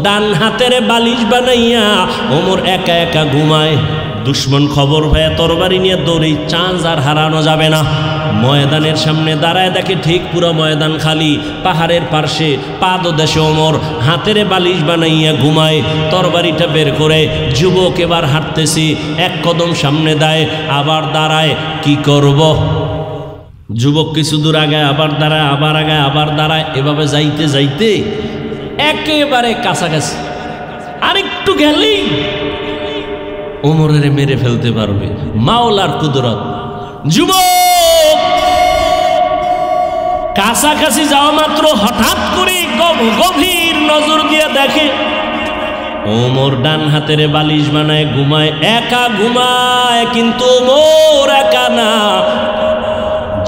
ডান হাতের বালিশ বানাইয়া ওমর একা একা ঘুমায়। দুশ্মন খবর হয়ে তরবারি নিয়ে দৌড়ে, চাঁদ আর হারানো যাবে না। ময়দানের সামনে দাঁড়ায় দেখে ঠিক পুরো ময়দান খালি। পাহাড়ের পার্শ্বে পাদদেশে ওমর হাতের বালিশ বানাইয়া ঘুমায়। তরবারিটা বের করে যুবক এবার হাঁটতেছি, এক কদম সামনে দেয়, আবার দাঁড়ায়। কি করব? যুবক কিছু দূর আগায়, আবার দাঁড়ায়, আবার আগায়, আবার দাঁড়ায়। এভাবে যাইতে যাইতে একেবারে কাছাকাছি, আরেকটু গেলেই ওমরের মেরে ফেলতে পারবে। মাওলার কুদরত। যুবক কাছাকাছি যাওয়া মাত্র হঠাৎ করে গভীর নজর দিয়ে দেখে ওমর ডান হাতের বালিশ বানায় ঘুমায়। একা ঘুমায়, কিন্তু ওমর একা না।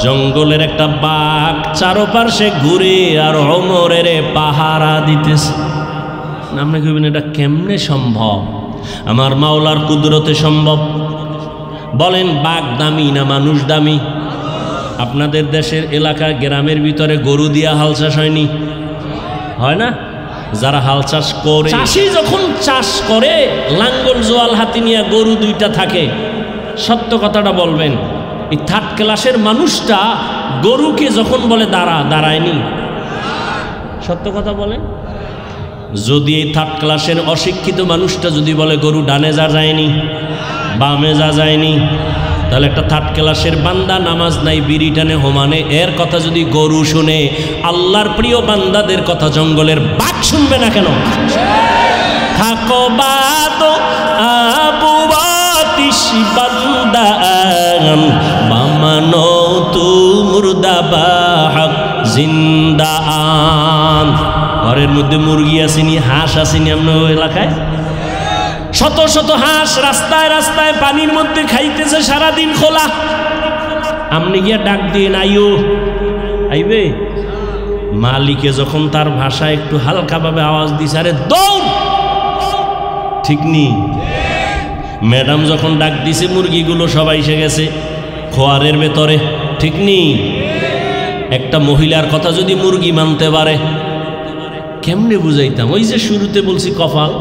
জঙ্গলের একটা বাঘ চারপাশে ঘুরে আর ওমরের পাহারা দিতেছে। আপনি কইবেন এটা কেমনে সম্ভব? আমার মাওলার কুদরতে সম্ভব। বলেন, বাঘ দামি না মানুষ দামি? আপনাদের দেশের এলাকা গ্রামের ভিতরে গরু দিয়া হাল চাষ হয়নি? হয় না? যারা হাল চাষ করে, চাষি যখন চাষ করে লাঙ্গল জোয়াল হাতি নিয়ে গরু দুইটা থাকে। সত্য কথাটা বলবেন, এই থার্ড ক্লাসের মানুষটা গরুকে যখন বলে দাঁড়া, দাঁড়ায়নি। সত্য কথা বলে। যদি এই থার্ড ক্লাসের অশিক্ষিত মানুষটা যদি বলে গরু ডানে যা যায়নি, বামে যা যায়নি, তাহলে একটা থার্ড ক্লাসের বান্দা নামাজ নাই, বিড়ি টানে হোমানে, এর কথা যদি গরু শুনে, আল্লাহর প্রিয় বান্দাদের কথা জঙ্গলের বাঘ শুনবে না কেন? থাকো বাদ আবু বাতিশ বান্দা বামানো তু মুর্দাবা হক জিন্দা আন। ঘরের মধ্যে মুরগি আসেনি, হাঁস আসেনি আপনার এলাকায়? শত শত হাঁস রাস্তায় রাস্তায় পানির মধ্যে খাইতেছে সারাদিন খোলা। আপনি গিয়া ডাক দিয়ে আইও, আইবে? মালিকে যখন তার ভাষায় একটু হালকাভাবে আওয়াজ দিছে, আরে দৌড়। ঠিক নি? ম্যাডাম যখন ডাক দিছে, মুরগিগুলো সবাই এসে গেছে খোয়ারের ভেতরে। ঠিক নি? একটা মহিলার কথা যদি মুরগি মানতে পারে, কেমনে বুঝাইতাম? ওই যে শুরুতে বলছি কপাল।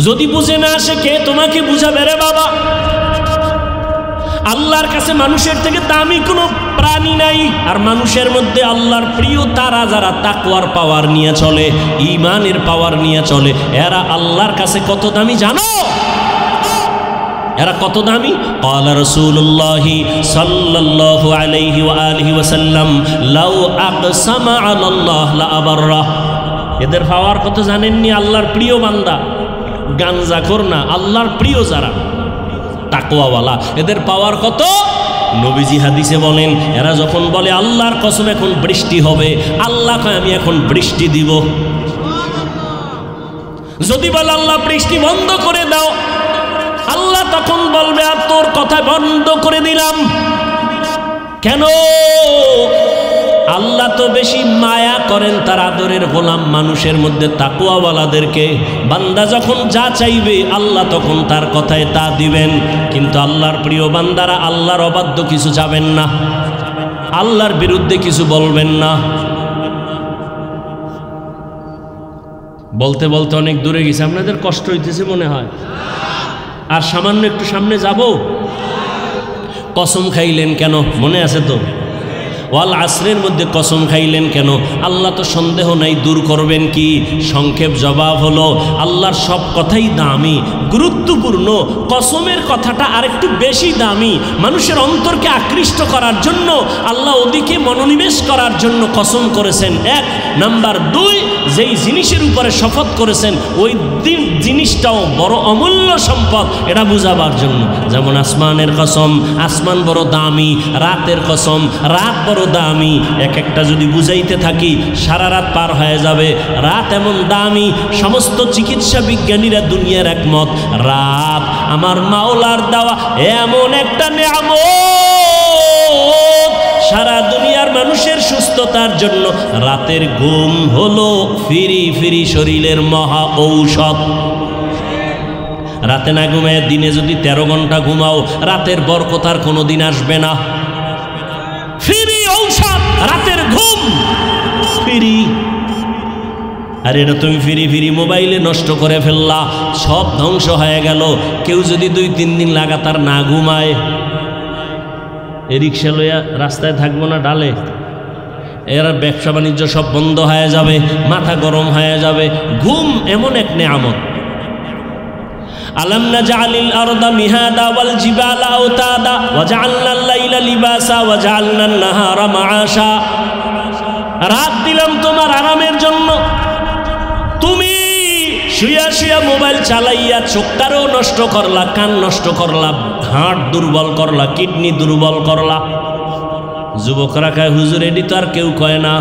যদি বুঝে না আসে, কে তোমাকে বুঝাবে রে বাবা? আল্লাহর কাছে মানুষের থেকে দামি কোনো প্রাণী নাই। আর মানুষের মধ্যে আল্লাহর প্রিয় তারা যারা তাকওয়ার পাওয়ার নিয়ে চলে, ঈমানের পাওয়ার নিয়ে চলে, এরা আল্লাহর কাছে কত দামি জানো? এরা কত দামি? ক্বালা রাসূলুল্লাহ সাল্লাল্লাহু আলাইহি ওয়া আলিহি ওয়াসাল্লাম লাউ আকসামা আলাল্লাহ লা আবাররা। এদের পাওয়ার কত জানেননি? আল্লাহর প্রিয় বান্দা, গাঞ্জাখোর না, আল্লাহর প্রিয় যারা তাকওয়াওয়ালা, এদের পাওয়ার কত? নবীজি হাদিসে বলেন, এরা যখন বলে আল্লাহর কসম এখন বৃষ্টি হবে, আল্লাহ কয় আমি এখন বৃষ্টি দিব। যদি বলে আল্লাহ বৃষ্টি বন্ধ করে দাও, আল্লাহ তখন বলবে আর তোর কথা বন্ধ করে দিলাম। কেন? আল্লাহ তো বেশি মায়া করেন তার আদরের গোলাম মানুষের মধ্যে তাকওয়াওয়ালাদেরকে। বান্দা যখন যা চাইবে আল্লাহ তখন তার কথায় তা দিবেন। কিন্তু আল্লাহর প্রিয় বান্দারা আল্লাহর অবাধ্য কিছু যাবেন না, আল্লাহর বিরুদ্ধে কিছু বলবেন না। বলতে বলতে অনেক দূরে গেছে, আপনাদের কষ্ট হইতেছে মনে হয়। আর সামান্য একটু সামনে যাব। কসম খাইলেন কেন? মনে আছে তো? ওয়াল আসরের মধ্যে কসম খাইলেন কেন? আল্লাহ তো সন্দেহ নাই দূর করবেন কি? সংক্ষেপ জবাব হলো, আল্লাহর সব কথাই দামি, গুরুত্বপূর্ণ। কসমের কথাটা আরেকটু বেশি দামি। মানুষের অন্তরকে আকৃষ্ট করার জন্য, আল্লাহ ওদিকে মনোনিবেশ করার জন্য কসম করেছেন। এক নাম্বার। দুই, যেই জিনিসের উপরে শপথ করেছেন ওই জিনিসটাও বড় অমূল্য সম্পদ, এটা বুঝাবার জন্য। যেমন আসমানের কসম, আসমান বড় দামি। রাতের কসম, রাত বড় দামি। এক একটা যদি বুঝাইতে থাকি সারা রাত পার হয়ে যাবে। রাত এমন দামি, সমস্ত চিকিৎসা বিজ্ঞানীরা দুনিয়ার একমত, রাত আমার মাওলার দেওয়া এমন একটা নিয়ামত, সারা দুনিয়ার মানুষের সুস্থতার জন্য রাতের ঘুম হলো ফিরি ফিরি শরীরের মহা ঔষধ। রাতে না ঘুমায় দিনে যদি 13 ঘন্টা ঘুমাও, রাতের বরকত আর কোনোদিন আসবে না। ফিরি ঔষধ রাতের ঘুম, ফিরি। আর এটা তুমি ফিরি ফিরি মোবাইলে নষ্ট করে ফেললা, সব ধ্বংস হয়ে গেল। কেউ যদি 2-3 দিন লাগাতার না ঘুমায়, এ রিক্সা লইয়া রাস্তায় থাকবো না ডালে, এরা ব্যবসা বাণিজ্য সব বন্ধ হয়ে যাবে, মাথা গরম হয়ে যাবে। ঘুম এমন এক নেয়ামত। আলাম নাজআলিল আরদা মিহাদা ওয়াল জিবালা আওতাদা ওয়া জাআলনাল লাইলা লিবাসা ওয়া জাআলনান নাহারা মাআশা। রাত দিলাম তোমার আরামের জন্য, তুমি শুয়া শুয়া মোবাইল চালাইয়া চোখটারও নষ্ট করলা, কান নষ্ট করলা, হার্ট দুর্বল করলা, কিডনি দুর্বল করলা। যুবকরা কয় হুজুর এডি তো আর কেউ কয় না,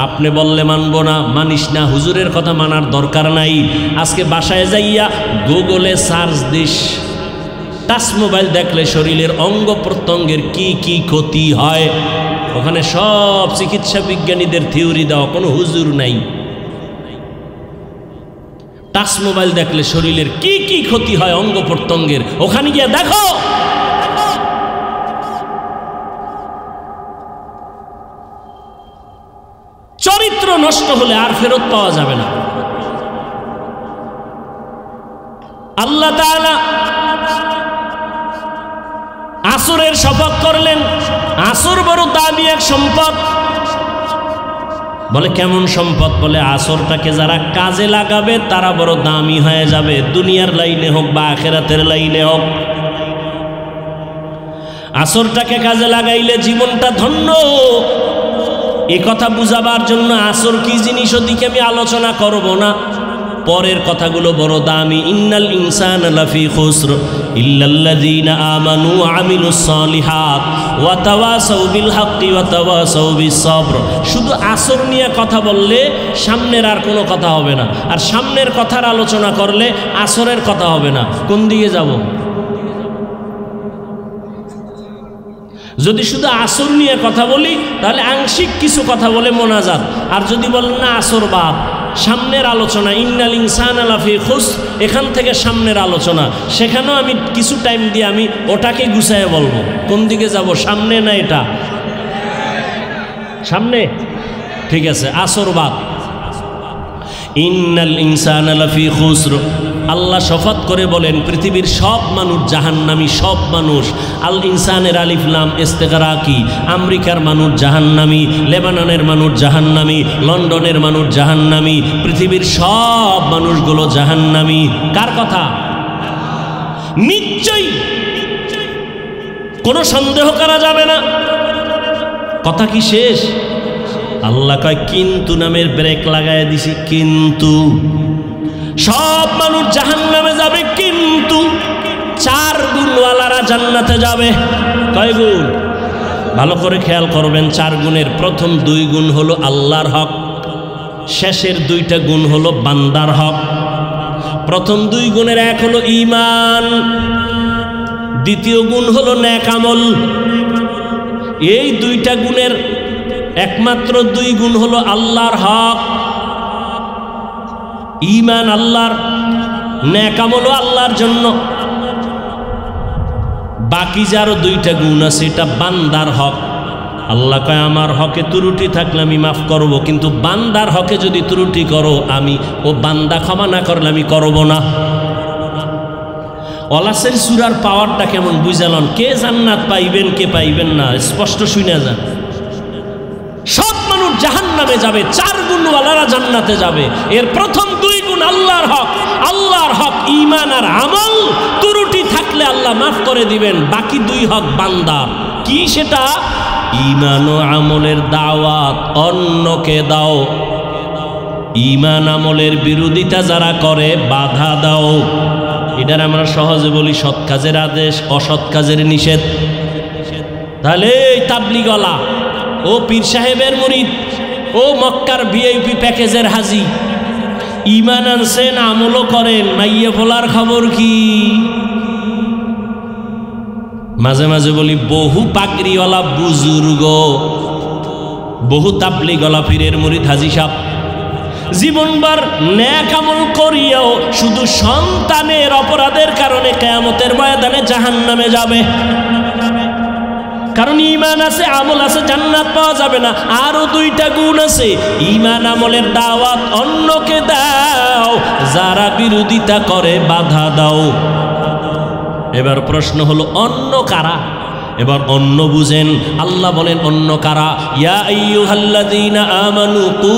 আপনি বললে মানবো না, মানিস না, হুজুরের কথা মানার দরকার নাই। আজকে বাসায় যাইয়া গুগলে সার্চ দিস, টাচ মোবাইল দেখলে শরীরের অঙ্গ প্রত্যঙ্গের কি কি ক্ষতি হয়, ওখানে সব চিকিৎসা বিজ্ঞানীদের থিওরি দেওয়া, কোনো হুজুর নাই। টাচ মোবাইল দেখলে শরীরের কি কি ক্ষতি হয় অঙ্গ প্রত্যঙ্গের, ওখানে গিয়ে দেখো। চরিত্র নষ্ট হলে আর ফেরত পাওয়া যাবে না। আল্লাহ তাআলা আসরের শপথ করলেন, আসর বড় দামি এক সম্পদ। বলে কেমন সম্পদ? বলে আসরটাকে যারা কাজে লাগাবে তারা বড় দামি হয়ে যাবে, দুনিয়ার লাইনে হোক বা আখিরাতের লাইনে হোক। আসরটাকে কাজে লাগাইলে জীবনটা ধন্য। এ কথা বুঝাবার জন্য আসর কি জিনিস ওদিকে আমি আলোচনা করব না, পরের কথাগুলো বড় দামি। ইন্নাল ইনসানা লাফি খুসর ইল্লাল্লাযীনা আমানু ওয়া আমিলুস সালিহাত ওয়া তাওয়াসাউ বিল হাক্কি ওয়া তাওয়াসাউ বিস সবর। শুধু আসর নিয়ে কথা বললে সামনের আর কোনো কথা হবে না, আর সামনের কথার আলোচনা করলে আসরের কথা হবে না। কোন দিকে যাব? যদি শুধু আসর নিয়ে কথা বলি তাহলে আংশিক কিছু কথা বলে মোনাজাত, আর যদি বলেন না আসর বাদ, সামনের আলোচনা, ইন্নাল ইনসানা লাফি খুসর, এখান থেকে সামনের আলোচনা, সেখানেও আমি কিছু টাইম দিয়ে আমি ওটাকে গুছায় বলবো। কোন দিকে যাব? সামনে না এটা? সামনে, ঠিক আছে, আসর বাদ। ইন্নাল ইনসানা লাফি খুসর, আল্লাহ শপথ করে বলেন পৃথিবীর সব মানুষ জাহান্নামী, সব মানুষ। আল ইনসানের আলিফ লাম ইস্তেগরাকি, আমেরিকার মানুষ জাহান্নামী, লেবাননের মানুষ জাহান্নামী, লন্ডনের মানুষ জাহান্নামী, পৃথিবীর সব মানুষগুলো জাহান্নামী। কার কথা? নিশ্চয়ই, কোনো সন্দেহ করা যাবে না। কথা কি শেষ? আল্লাহ কয় কিন্তু নামের ব্রেক লাগায় দিছি, কিন্তু সব মানুষ জাহান্নামে যাবে, কিন্তু 4 গুণওয়ালারা জান্নাতে যাবে। কয় গুণ? ভালো করে খেয়াল করবেন। 4 গুণের প্রথম 2 গুণ হলো আল্লাহর হক, শেষের 2টা গুণ হলো বান্দার হক। প্রথম 2 গুণের এক হলো ঈমান, দ্বিতীয় গুণ হলো নেক আমল। এই 2টা গুণের একমাত্র 2 গুণ হলো আল্লাহর হক, ঈমান আল্লাহর, নেক আমল আল্লাহর জন্য। বাকি যারও 2টা গুণ আছে এটা বান্দার হক। আল্লাহ কয় আমার হকে ত্রুটি থাকলে আমি মাফ করব, কিন্তু বান্দার হকে যদি ত্রুটি করো আমি, ও বান্দা ক্ষমা না করলে আমি করব না। ওয়ালাসের সূরার পাওয়ারটা কেমন বুঝালন? কে জান্নাত পাইবেন কে পাইবেন না স্পষ্ট শুনে যান। সব মানুষ জাহান্নামে যাবে, 4 গুণওয়ালারা জান্নাতে যাবে। এর প্রথম 2 গুণ আল্লাহর হক, আল্লাহর হক ঈমান আর আমল, ত্রুটি থাকলে আল্লাহ মাফ করে দিবেন। বাকি 2 হক বান্দার। কি সেটা? ঈমান ও আমলের দাওয়াত অন্যকে দাও, ঈমান আমলের বিরোধিতা যারা করে বাধা দাও। এটার আমরা সহজে বলি সৎ কাজের আদেশ, অসৎ কাজের নিষেধ। তাহলে এই তাবলিগওয়ালা, ও পীর সাহেবের মুরিদ, ও মক্কার ভিআইপি প্যাকেজের হাজি, ঈমান আনছেন, আমলও করেন, মাইয়ে ফোলার খবর কি? মাঝে মাঝে বলি বহু পাগড়িওয়ালা বুজুর্গ, বহু তাবলিগওয়ালা পীরের মুরিদ হাজি সাহেব জীবনভর নেক আমল করিয়াও শুধু সন্তানের অপরাধের কারণে কিয়ামতের ময়দানে জাহান্নামে যাবে। কারণ ঈমান আছে, আমল আছে, জান্নাত পাওয়া যাবে না। আরো দুইটা গুণ আছে। ঈমান আমলের দাওয়াত অন্যকে দাও, যারা বিরোধিতা করে বাধা দাও। এবার প্রশ্ন হলো অন্য কারা? এবার অন্য বুঝেন। আল্লাহ বলেন অন্য কারা? ইয়া আইয়ুহাল্লাযীনা আমানু কু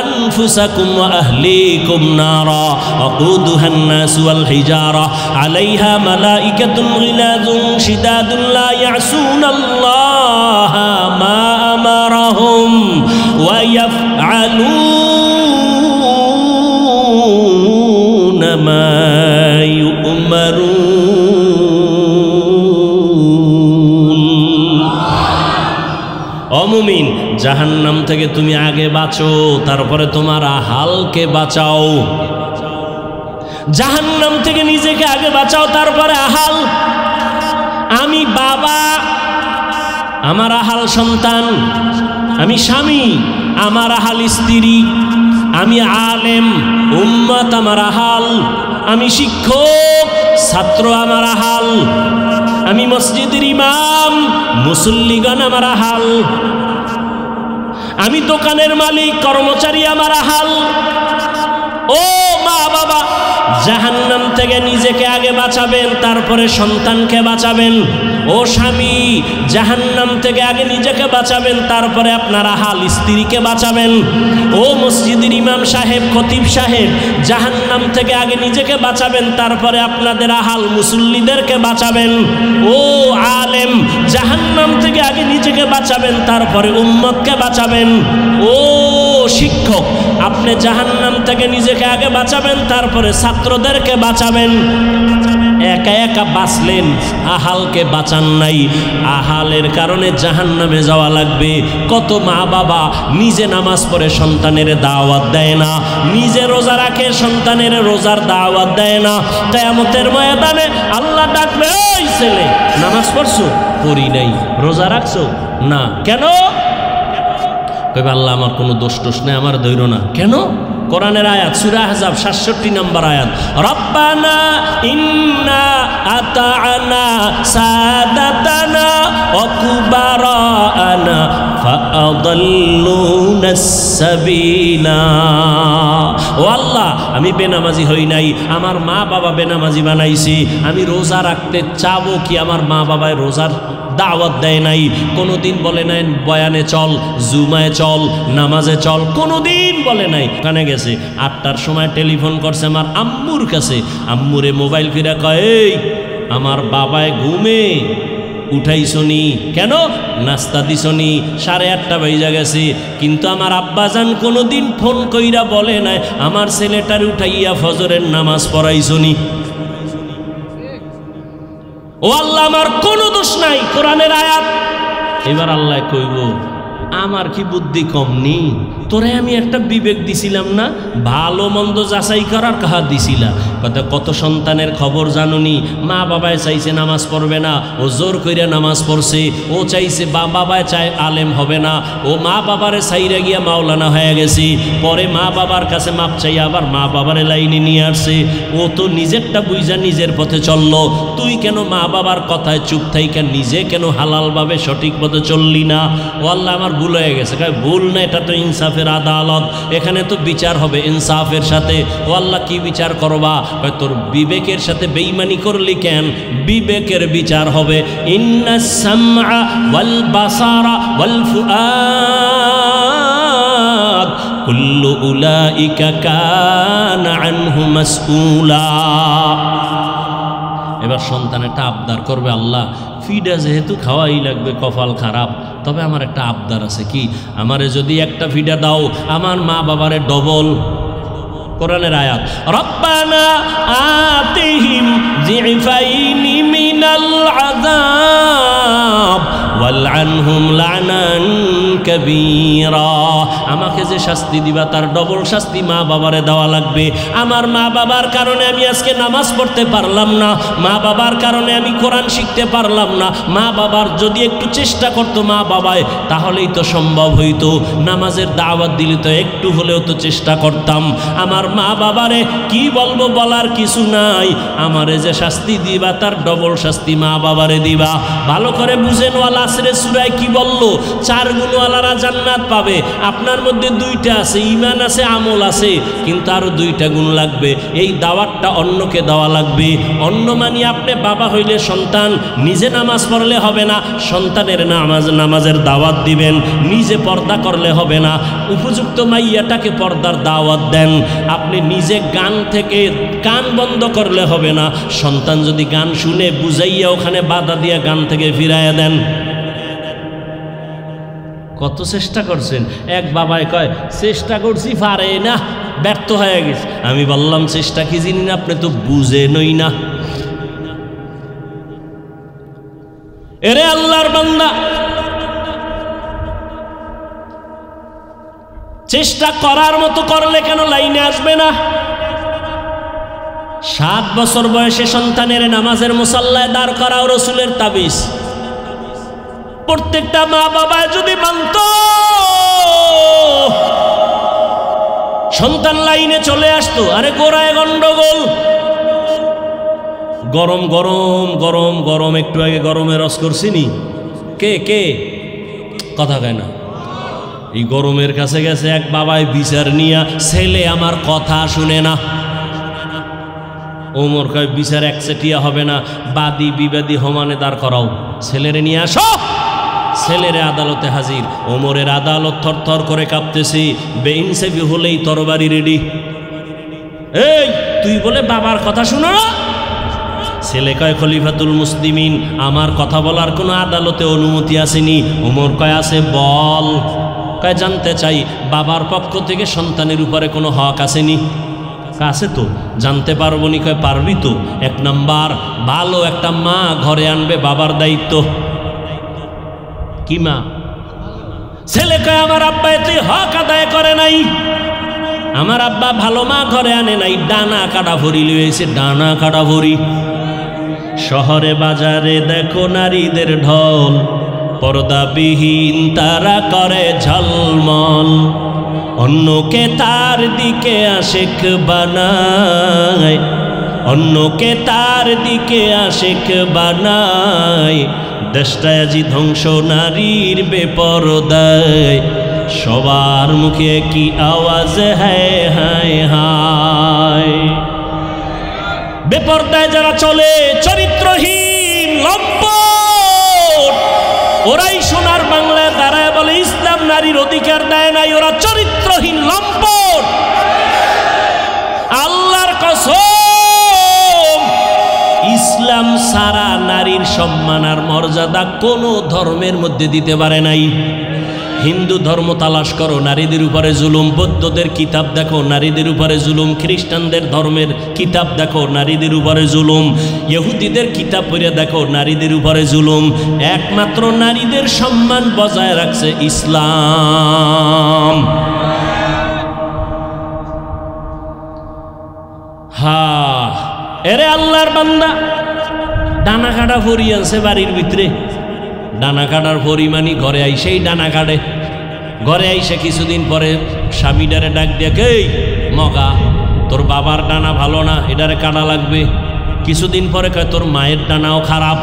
আনফুসাকুম ওয়া আহলিকুম নারা ওয়াকুদুহান নাসু ওয়াল হিজারা আলাইহা মালাইকাতুন গিলাযুন শিদাদুন লা ইয়াসুনাল্লাহা মা আমারাহুম ওয়া ইয়াফআলুনা মা ইউমারুন। মুমিন, জাহান্নাম থেকে তুমি আগে বাঁচো, তারপরে তোমার আহালকে বাঁচাও। জাহান্নাম থেকে নিজেকে আগে বাঁচাও, তারপরে আহাল। আমি বাবা, আমার আহাল সন্তান। আমি স্বামী, আমার আহাল স্ত্রী। আমি আলেম, উম্মত আমার আহাল। আমি শিক্ষক, ছাত্র আমার আহাল। আমি মসজিদের ইমাম, মুসল্লিগণ আমার আহাল। আমি দোকানের মালিক, কর্মচারী আমার আহাল। ও মা বাবা, জাহান্নাম থেকে নিজেকে আগে বাঁচাবেন, তারপরে সন্তানকে বাঁচাবেন। ও স্বামী, জাহান্নাম থেকে আগে নিজেকে বাঁচাবেন, তারপরে আপনার আহাল স্ত্রীকে বাঁচাবেন। ও মসজিদের ইমাম সাহেব, খতিব সাহেব, জাহান্নাম থেকে আগে নিজেকে বাঁচাবেন, তারপরে আপনাদের আহাল মুসল্লিদেরকে বাঁচাবেন। ও আলেম, জাহান্নাম থেকে আগে নিজেকে বাঁচাবেন, তারপরে উম্মতকে বাঁচাবেন। ও শিক্ষক, আপনি জাহান্নাম থেকে নিজেকে আগে বাঁচাবেন, তারপরে ছাত্রদেরকে বাঁচাবেন। একা একা বাঁচলেন, আহালকে বাঁচান নাই। আহালের কারণে জাহান্নামে যাওয়া লাগবে। কত মা বাবা নিজে নামাজ পড়ে সন্তানের দাওয়াত দেয় না, নিজে রোজা রাখে সন্তানের রোজার দাওয়াত দেয় না। কিয়ামতের ময়দানে আল্লাহ ডাকবে, ওই ছেলে নামাজ পড়ছো? পড়ি নাই। রোজা রাখছো? না। কেন? কইবে আল্লাহ আমার কোনো দোষ টোষ নেই, আমার ধৈর্য না। কেন? কোরআনের আয়াত, সূরা আহজাব 67 নম্বর আয়াত, রব্বানা ইন্না আতা'না সাদাতানা ওয়া কুবারানা ফাআদাল্লুনাস সাবিলা। ও আল্লাহ, আমি বেনামাজি হই নাই, আমার মা বাবা বেনামাজি বানাইছি। আমি রোজা রাখতে চাবো কি, আমার মা বাবায় রোজার দাওয়াত দেয় নাই। কোনোদিন বলে নাই বয়ানে চল, জুমায় চল, নামাজে চল, কোনোদিন বলে নাই। ওখানে গেছে 8টার সময় টেলিফোন করছে আমার আম্মুর কাছে। আম্মুরে মোবাইল ফিরা কয়, এই আমার বাবায় ঘুমে উঠাইছনি কেন? নাস্তা দিছনি? 8:30 বাজে গেছে, কিন্তু আমার আব্বাজান কোনোদিন ফোন কইরা বলে নাই আমার ছেলেটার উঠাইয়া ফজরের নামাজ পড়াইছনি। ও আল্লাহ, আমার কোনো দোষ নাই। কোরআনের আয়াত। এবার আল্লাহ কইব, আমার কি বুদ্ধি কম নি? তোরে আমি একটা বিবেক দিছিলাম না, ভালো মন্দ যাচাই করার কাহা দিছিলা। কত সন্তানের খবর জানুনি, মা বাবায় চাইছে নামাজ পড়বে না, ও জোর কইরা নামাজ পড়ছে। ও চাইছে বাবায় চায় আলেম হবে না, ও মা বাবারে চাইরা গিয়া মাওলানা হয়ে গেছে। পরে মা বাবার কাছে মাপ চাই আবার মা বাবারে লাইনে নিয়ে আসছে। ও তো নিজেরটা বুঝা নিজের পথে চললো। তুই কেন মা বাবার কথায় চুপ থাইকা নিজে কেন হালালভাবে সঠিক পথে চললি না? ও আল্লাহ, আমার ভুল হয়ে গেছে। ভুল না, এটা তো ইনসাফের আদালত, এখানে তো বিচার হবে ইনসাফের সাথে। ও আল্লাহ, কি বিচার করবা? তোর বিবেকের সাথে বেঈমানি করলি কেন? বিবেকের বিচার হবে। ইন্নাস সামআ ওয়াল বাসারা ওয়াল ফুআদ কুল্লু উলাইকা কানা আনহু মাসউলা। এবার সন্তান একটা আবদার করবে, আল্লাহ ফিডা যেহেতু খাওয়াই লাগবে, কপাল খারাপ, তবে আমার একটা আবদার আছে। কি? আমারে যদি একটা ফিডা দাও, আমার মা বাবারে ডবল। কোরআনের আয়াত, রব্বানা আতিহিম যিফাইনি মিনাল আযাব ওয়ালআনহুম লানান কাবীরা। আমাকে যে শাস্তি দিবা তার ডবল শাস্তি মা বাবারে দেওয়া লাগবে। আমার মা বাবার কারণে আমি আজকে নামাজ পড়তে পারলাম না, মা বাবার কারণে আমি কোরআন শিখতে পারলাম না। মা বাবার যদি একটু চেষ্টা করতো মা বাবায়, তাহলেই তো সম্ভব হইতো। নামাজের দাওয়াত দিলে তো একটু হলেও তো চেষ্টা করতাম। আমার মা বাবারে কি বলবো, বলার কিছু নাই। আমারে যে শাস্তি দিবা তার ডবল শাস্তি মা বাবারে দিবা। ভালো করে বুঝেন, ওয়ালা আসরে সূরায় কি বলল? 4 গুণওয়ালারা জান্নাত পাবে। আপনার মধ্যে 2টা আছে, ঈমান আছে, আমল আছে, কিন্তু আরো 2টা গুণ লাগবে। এই দাওয়াতটা অন্যকে দেওয়া লাগবে। অন্য মানে আপনি বাবা হইলে সন্তান নিজে নামাজ পড়লে হবে না, সন্তানের নামাজের দাওয়াত দিবেন। নিজে পর্দা করলে হবে না, উপযুক্ত মাইয়াটাকে পর্দার দাওয়াত দেন। আপনি নিজে গান থেকে কান বন্ধ করলে হবে না, সন্তান যদি গান শুনে বুঝাইয়া ওখানে বাধা দিয়ে গান থেকে ফিরাইয়া দেন। কত চেষ্টা করছেন? এক বাবাই কয় চেষ্টা করছি, পারে না, ব্যর্থ হয়ে গেছে। আমি বললাম চেষ্টা কি জিনি না, আপনি তো বুঝেনই না। এরে আল্লাহর বান্দা, চেষ্টা করার মতো করলে কেন লাইনে আসবে না? 7 বছর বয়সে সন্তানের নামাজের মুসাল্লায় দাঁড় করাও রসুলের তাবিজ। প্রত্যেকটা মা বাবা যদি মানত, সন্তান লাইনে চলে আসতো। আরে গোড়ায় গন্ডগোল, গরম গরম গরম গরম, একটু আগে গরমে রস করছিনি, কে কে কথা কয় না। এই গরমের কাছে গেছে এক বাবায় বিচার নিয়া, ছেলে আমার কথা শুনে না। ওমর কয় বিচার একচেটিয়া হবে না, বাদী বিবাদী সমানে দাঁড় করাও, ছেলেরে নিয়ে আসো। ছেলেরে আদালতে হাজির। ওমরের আদালত থরথর করে কাঁপতেছি, বেইনসাফি হলেই তরবারি রেডি। এই তুই বলে বাবার কথা শুনো না? ছেলে কয় খলিফাতুল মুসলিমিন, আমার কথা বলার কোনো আদালতে অনুমতি আসেনি। ওমর কয় আছে, বল। কয় জানতে চাই বাবার পক্ষ থেকে সন্তানের উপরে কোনো হক আসেনি? আছে তো, জানতে পারবো নি? কয় পারবি তো। 1 নাম্বার, ভালো একটা মা ঘরে আনবে, বাবার দায়িত্ব। কি মা? ছেলে কয় আমার আব্বা এতে হক আদায় করে নাই, আমার আব্বা ভালো মা ঘরে আনে নাই, ডানা কাটা ভরি লইছে, ডানা কাটা ভরি। শহরে বাজারে দেখো নারীদের ঢল, পর্দাবিহীন তারা করে ঝলমল, অন্যকে তার দিকে আশিক বানায়, অন্যকে তার দিকে আশিক বানায়। দেশটায় আজি ধ্বংস নারীর বেপরদায়, সবার মুখে কি আওয়াজ, হায় হায় হায়। বেপরদায় যারা চলে, চরিত্রহীন লম্পট, ওরাই সোনার বাংলায় দাঁড়ায় বলে ইসলাম নারীর অধিকার দেয় নাই। ওরা চরিত্রহীন লম্পট। আল্লাহর কসম, ইসলাম সারা নারীর সম্মান আর মর্যাদা কোনো ধর্মের মধ্যে দিতে পারে নাই। হিন্দু ধর্ম তালাশ করো, নারীদের উপরে জুলুম। বৌদ্ধদের কিতাব দেখো, নারীদের উপরে জুলুম। খ্রিস্টানদের ধর্মের কিতাব দেখো, নারীদের উপরে জুলুম। ইহুদিদের কিতাব পড়ে দেখো, নারীদের উপরে জুলুম। একমাত্র নারীদের সম্মান বজায় রাখছে ইসলাম। হা, এরে আল্লাহর বান্দা, ডানা কাটা ফরি আছে বাড়ির ভিতরে। ডানা কাটার পরিমাণই ঘরে আইসেই ডানা কাটে। ঘরে আইসে কিছুদিন পরে স্বামীটারে ডাক দিয়ে, এই মগা, তোর বাবার ডানা ভালো না, এটারে কাটা লাগবে। কিছুদিন পরে কয় তোর মায়ের ডানাও খারাপ।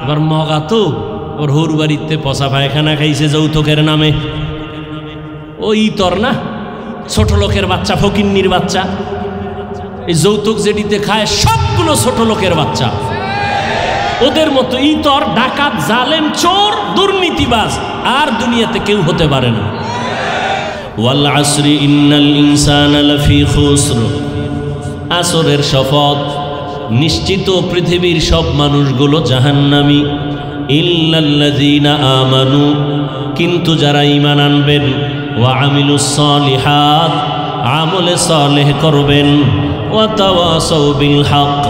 এবার মগা তো ওর হৌর বাড়িতে পচা পায়খানা খাইছে যৌতুকের নামে। ওই তোর না, ছোট লোকের বাচ্চা, ফকিন্নির বাচ্চা। এই যৌতুক যেটিতে খায় সবগুলো ছোট লোকের বাচ্চা। ওদের মতো ইতর, ডাকাত, জালেম, চোর, দুর্নীতিবাজ আর দুনিয়াতে কেউ হতে পারে না। ওয়াল আসরি ইন্নাল ইনসানা লাফি খুসর, আসরের শপথ, নিশ্চিত পৃথিবীর সব মানুষগুলো জাহান্নামী। ইল্লাল্লাযীনা আমানু, কিন্তু যারা ঈমান আনবেন, ওয়া আমিলুস সালিহাত, আমলে সালেহ করবেন, ওয়া তাওয়াসাউ বিল হক,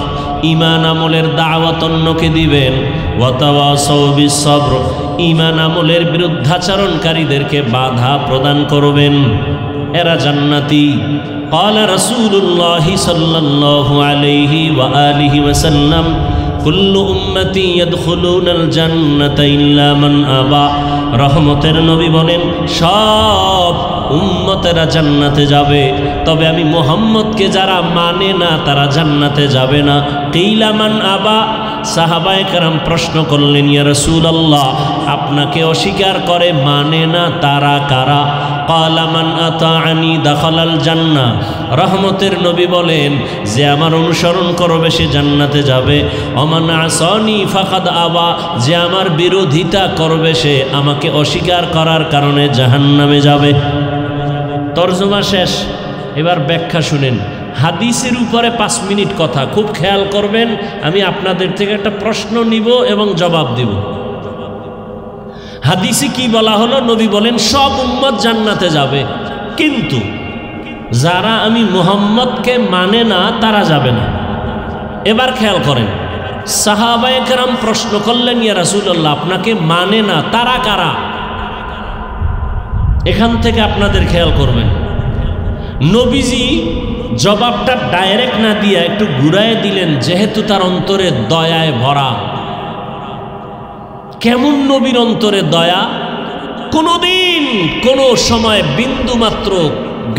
ঈমান আমলের দাওয়াত অন্যকে দিবেন, ওয়া তাওয়াসাউ বিস সবর, ঈমান আমলের বিরুদ্ধাচরণকারীদেরকে বাধা প্রদান করবেন, এরা জান্নাতি। ক্বালা রাসূলুল্লাহি সাল্লাল্লাহু আলাইহি ওয়া আলিহি ওয়াসাল্লাম, কুল্লু উম্মতি ইয়াদখুলুনাল জান্নাতা ইল্লা মান আবা। রহমতের নবী বলেন, সব উম্মতেরা জান্নাতে যাবে, তবে আমি মুহাম্মদকে যারা মানে না তারা জান্নাতে যাবে না। কিলা মান আবা, সাহাবায়ে কেরাম প্রশ্ন করলেন, ইয়া রাসূলুল্লাহ, আপনাকে অস্বীকার করে মানে না তারা কারা? ক্বালা মান আতাআনি দাখালাল জান্নাহ। রহমতের নবী বলেন, যে আমার অনুসরণ করবে সে জান্নাতে যাবে। ওমান আসানি ফাকাদ আবা, যে আমার বিরোধিতা করবে সে আমাকে অস্বীকার করার কারণে জাহান্নামে যাবে। তরজমা শেষ। এবার ব্যাখ্যা শুনেন। হাদিসের উপরে 5 মিনিট কথা, খুব খেয়াল করবেন। আমি আপনাদের থেকে একটা প্রশ্ন নিব এবং জবাব দিব। হাদিসে কি বলা হলো? নবী বলেন সব উম্মত জান্নাতে যাবে, কিন্তু যারা আমি মুহাম্মদকে মানে না তারা যাবে না। এবার খেয়াল করেন, সাহাবায়ে কেরাম প্রশ্ন করলেন, ইয়া রাসূলুল্লাহ, আপনাকে মানে না তারা কারা? এখান থেকে আপনাদের খেয়াল করবেন, নবীজি জবাবটা ডাইরেক্ট না দিয়ে একটু ঘুরায় দিলেন, যেহেতু তার অন্তরে দয়ায় ভরা। কেমন নবীর অন্তরে দয়া! কোনোদিন কোনো সময় বিন্দু মাত্র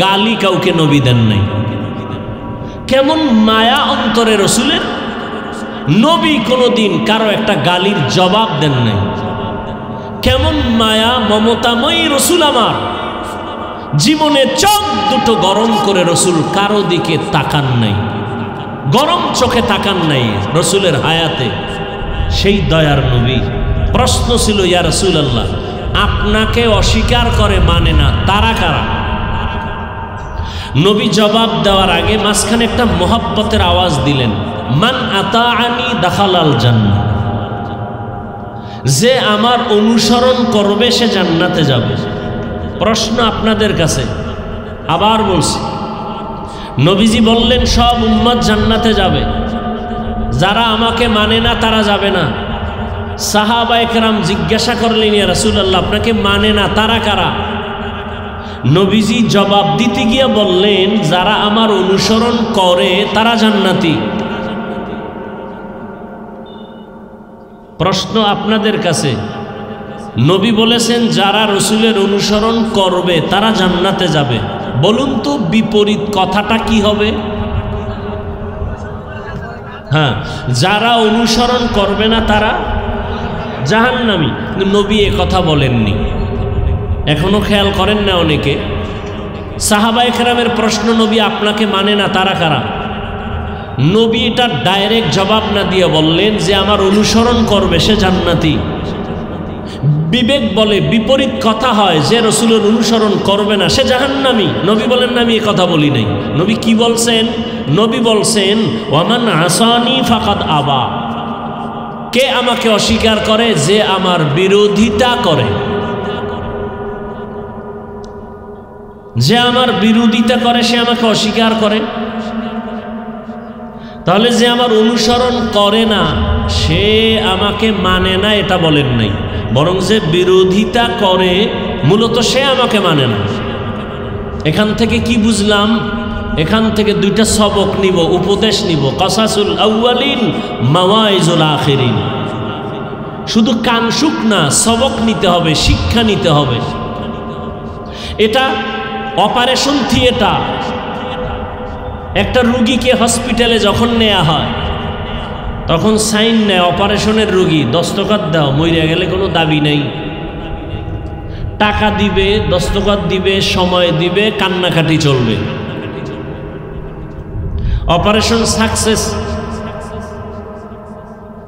গালি কাউকে নবী দেন নাই। কেমন মায়া অন্তরে রসুলের! নবী কোনোদিন কারো একটা গালির জবাব দেন নাই। কেমন মায়া মমতাময়ী রসুল আমার! জীবনে চোখ দুটো গরম করে রসুল কারো দিকে তাকান নাই, গরম চোখে তাকান নাই রসুলের হায়াতে। সেই দয়ার নবী। প্রশ্ন ছিল, ইয়া রাসূলুল্লাহ, আপনাকে অস্বীকার করে মানে না তারা কারা? নবী জবাব দেওয়ার আগে মাঝখানে একটা মহব্বতের আওয়াজ দিলেন, মান আতাআনি দাখালাল জান্নাহ, যে আমার অনুসরণ করবে সে জান্নাতে যাবে। প্রশ্ন আপনাদের কাছে, আবার বলছি, নবীজি বললেন সব উম্মত জান্নাতে যাবে, যারা আমাকে মানে না তারা যাবে না। সাহাবায়ে কেরাম জিজ্ঞাসা করলেন, ইয়া রাসূলুল্লাহ, আপনাকে মানে না তারা কারা? নবীজি জবাব দিতে গিয়ে বললেন, যারা আমার অনুসরণ করে তারা জান্নাতি। প্রশ্ন আপনাদের কাছে, নবী বলেছেন যারা রসুলের অনুসরণ করবে তারা জান্নাতে যাবে, বলুন তো বিপরীত কথাটা কি হবে? হ্যাঁ, যারা অনুসরণ করবে না তারা জাহান্নামী। নবী এ কথা বলেননি। এখনো খেয়াল করেন না অনেকে। সাহাবায়ে কেরামের প্রশ্ন, নবী আপনাকে মানে না তারা কারা? নবী এটা ডাইরেক্ট জবাব না দিয়ে বললেন, যে আমার অনুসরণ করবে সে জান্নাতি। বিবেক বলে বিপরীত কথা হয়, যে রসুলের অনুসরণ করবে না সে জাহান্নামী। নবী বলেন না, আমি এ কথা বলি নাই। নবী কি বলছেন? নবী বলছেন, ওয়ামান আসানি ফাকাদ আবা, কে আমাকে অস্বীকার করে? যে আমার বিরোধিতা করে। যে আমার বিরোধিতা করে সে আমাকে অস্বীকার করে। তাহলে যে আমার অনুসরণ করে না সে আমাকে মানে না, এটা বলেন নাই, বরং যে বিরোধিতা করে মূলত সে আমাকে মানে না। এখান থেকে কি বুঝলাম? এখান থেকে দুইটা সবক নিব, উপদেশ নিব। কাসাসুল আউয়ালিন মাওয়াইজুল আখিরিন। শুধু কানসুক না, সবক নিতে হবে, শিক্ষা নিতে হবে। এটা অপারেশন থিয়েটার। একটা রুগীকে হসপিটালে যখন নেওয়া হয় তখন সাইন নেয়, অপারেশনের রুগী, দস্তখত দাও, মইরা গেলে কোনো দাবি নেই। টাকা দিবে, দস্তখত দিবে, সময় দিবে, কান্নাকাটি চলবে। অপারেশন সাকসেস,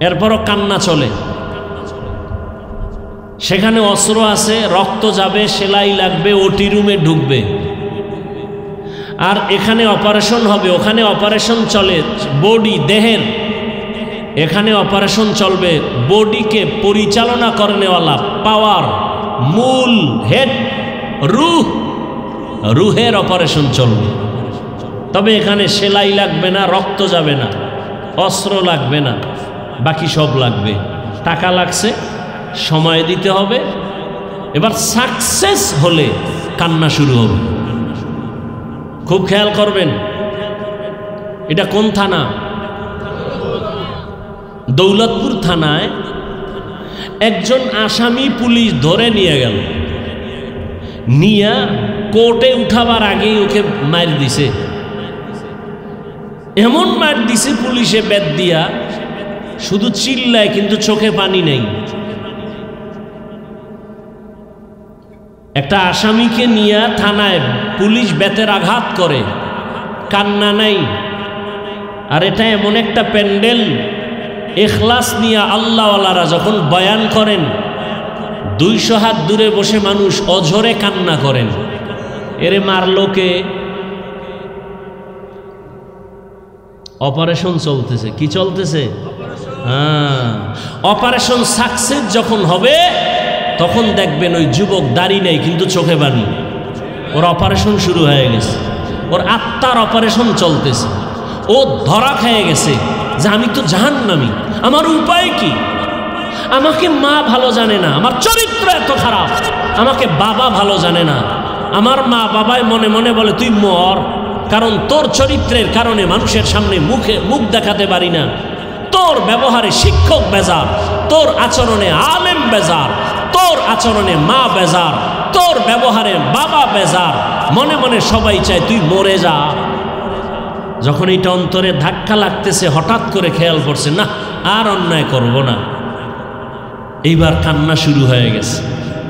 এরপরও কান্না চলে। সেখানে অস্ত্র আছে, রক্ত যাবে, সেলাই লাগবে, ওটি রুমে ঢুকবে। আর এখানে অপারেশন হবে, ওখানে অপারেশন চলে বডি, দেহের। এখানে অপারেশন চলবে বডিকে পরিচালনা করেনেওয়ালা পাওয়ার, মূল হেড, রুহ, রুহের অপারেশন চলবে। তবে এখানে সেলাই লাগবে না, রক্ত যাবে না, অস্ত্র লাগবে না, বাকি সব লাগবে। টাকা লাগছে, সময় দিতে হবে। এবার সাকসেস হলে কান্না শুরু হবে। খুব খেয়াল করবেন। এটা কোন থানা? দৌলতপুর থানায় একজন আসামি পুলিশ ধরে নিয়ে গেল। নিয়ে কোর্টে উঠাবার আগেই ওকে মার দিছে। এমন মার দিছে পুলিশে বেত দিয়া, শুধু চিল্লায় কিন্তু চোখে পানি নেই। একটা আসামিকে নিয়ে থানায় পুলিশ বেতের আঘাত করে, কান্না নাই। আর এটা এমন একটা প্যান্ডেল, ইখলাস নিয়ে আল্লাহওয়ালারা যখন বয়ান করেন 200 হাত দূরে বসে মানুষ অঝরে কান্না করেন। এরে মারলোকে, অপারেশন চলতেছে। কি চলতেছে? অপারেশন সাকসেস যখন হবে তখন দেখবেন ওই যুবক দাড়ি নেই কিন্তু চোখে পানি। ওর অপারেশন শুরু হয়ে গেছে, ওর আত্মার অপারেশন চলতেছে। ও ধরা খেয়ে গেছে যে আমি তো জাহান্নামী, আমার উপায় কি? আমাকে মা ভালো জানে না, আমার চরিত্র এত খারাপ, আমাকে বাবা ভালো জানে না। আমার মা বাবাই মনে মনে বলে তুই মর, কারণ তোর চরিত্রের কারণে মানুষের সামনে মুখ দেখাতে পারি না। তোর ব্যবহারে শিক্ষক বেজার, তোর আচরণে আলেম বেজার, তোর আচরণে মা বেজার, তোর ব্যবহারে বাবা বেজার। মনে মনে সবাই চায় তুই মরে যা। যখন এটা অন্তরে ধাক্কা লাগতেছে, হঠাৎ করে খেয়াল করছে না আর অন্যায় করব না। এইবার কান্না শুরু হয়ে গেছে,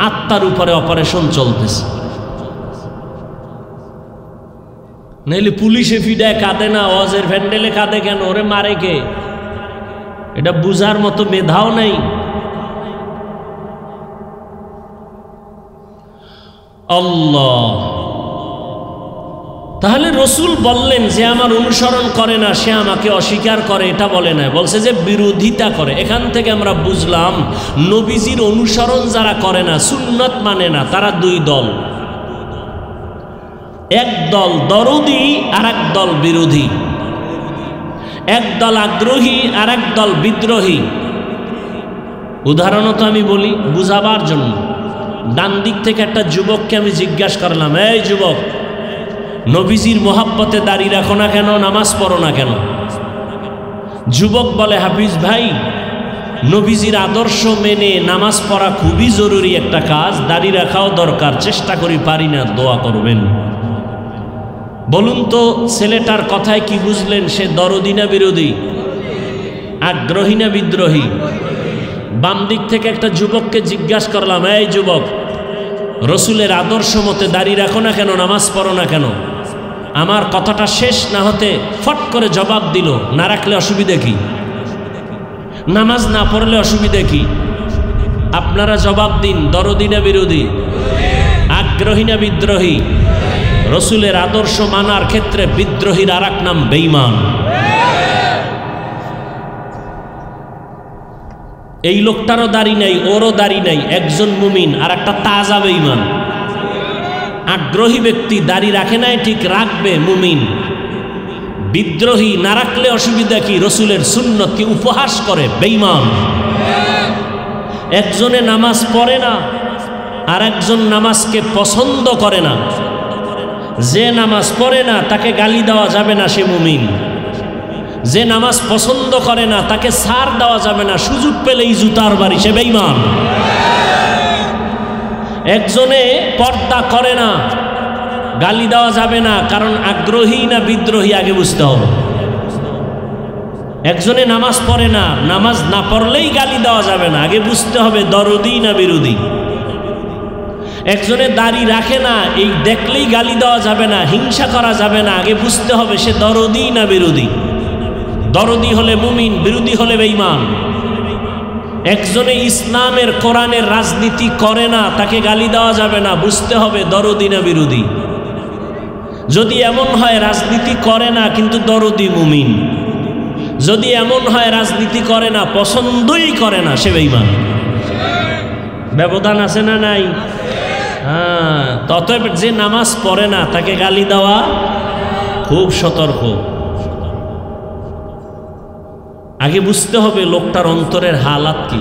আত্মার উপরে অপারেশন চলতেছে। নাইলে পুলিশে ফিডায় কাঁদে না, ওয়াজের প্যান্ডেলে কাঁদে কেন? ওরে মারে কে? এটা বুঝার মতো মেধাও নাই। আল্লাহ, তাহলে রসুল বললেন যে আমার অনুসরণ করে না সে আমাকে অস্বীকার করে, এটা বলে না, বলছে যে বিরোধিতা করে। এখান থেকে আমরা বুঝলাম নবীজির অনুসরণ যারা করে না, সুন্নত মানে না, তারা দুই দল। এক দল দরদি আর এক দল বিরোধী, এক দল আগ্রহী আর এক দল বিদ্রোহী। উদাহরণত আমি বলি বুঝাবার জন্য। ডান দিক থেকে একটা যুবককে আমি জিজ্ঞাসা করলাম, এই যুবক, নবীজির মোহাব্বতে দাঁড়িয়ে রাখো না কেন, নামাজ পড়ো না কেন? যুবক বলে, হাফিজ ভাই, নবীজির আদর্শ মেনে নামাজ পড়া খুবই জরুরি একটা কাজ, দাঁড়িয়ে রাখাও দরকার, চেষ্টা করি পারি না, দোয়া করবেন। বলুন তো ছেলেটার কথায় কি বুঝলেন? সে দরদি না বিরোধী? আগ্রহী না বিদ্রোহী? বাম দিক থেকে একটা যুবককে জিজ্ঞাসা করলাম, এই যুবক, রসুলের আদর্শ মতে দাঁড়িয়ে রাখো না কেন, নামাজ পড়ো না কেন? আমার কথাটা শেষ না হতে ফট করে জবাব দিল, না রাখলে অসুবিধা কি? নামাজ না পড়লে অসুবিধা কি? আপনারা জবাব দিন, দরদি না বিরোধী? আগ্রহী না বিদ্রোহী? রসুলের আদর্শ মানার ক্ষেত্রে বিদ্রোহীর আর এক নাম বেঈমান। এই লোকটারও দাড়ি নাই, ওরও দাড়ি নাই, একজন মুমিন আর একটা তাজা বেঈমান। আগ্রহী ব্যক্তি দাড়ি রাখে নাই, ঠিক রাখবে, মুমিন। বিদ্রোহী না রাখলে অসুবিধা কি? রসুলের সুন্নতকে উপহাস করে, বেঈমান। একজনে নামাজ পড়ে না আর একজন নামাজকে পছন্দ করে না। যে নামাজ পড়ে না তাকে গালি দেওয়া যাবে না, সে মুমিন। যে নামাজ পছন্দ করে না তাকে ছাড় দেওয়া যাবে না, সুযোগ পেলেই জুতার বাড়ি, সে বেঈমান। একজনে পর্দা করে না, গালি দেওয়া যাবে না, কারণ আগ্রহী না বিদ্রোহী আগে বুঝতে হবে। একজনে নামাজ পড়ে না, নামাজ না পড়লেই গালি দেওয়া যাবে না, আগে বুঝতে হবে দরদি না বিরোধী। একজনে দাড়ি রাখে না, এই দেখলেই গালি দেওয়া যাবে না, হিংসা করা যাবে না, আগে বুঝতে হবে সে দরদি না বিরোধী। দরদি হলে মুমিন, বিরোধী হলে বেঈমান। একজনে ইসলামের কোরআনের রাজনীতি করে না, তাকে গালি দেওয়া যাবে না, বুঝতে হবে দরদি না বিরোধী। যদি এমন হয় রাজনীতি করে না কিন্তু দরদি মুমিন, যদি এমন হয় রাজনীতি করে না, পছন্দই করে না, সে বেঈমান। ব্যবধান আছে না নাই? হ্যাঁ, ততএব যে নামাজ পড়ে না তাকে গালি দেওয়া খুব সতর্ক। আগে বুঝতে হবে লোকটার অন্তরের হালাত কি।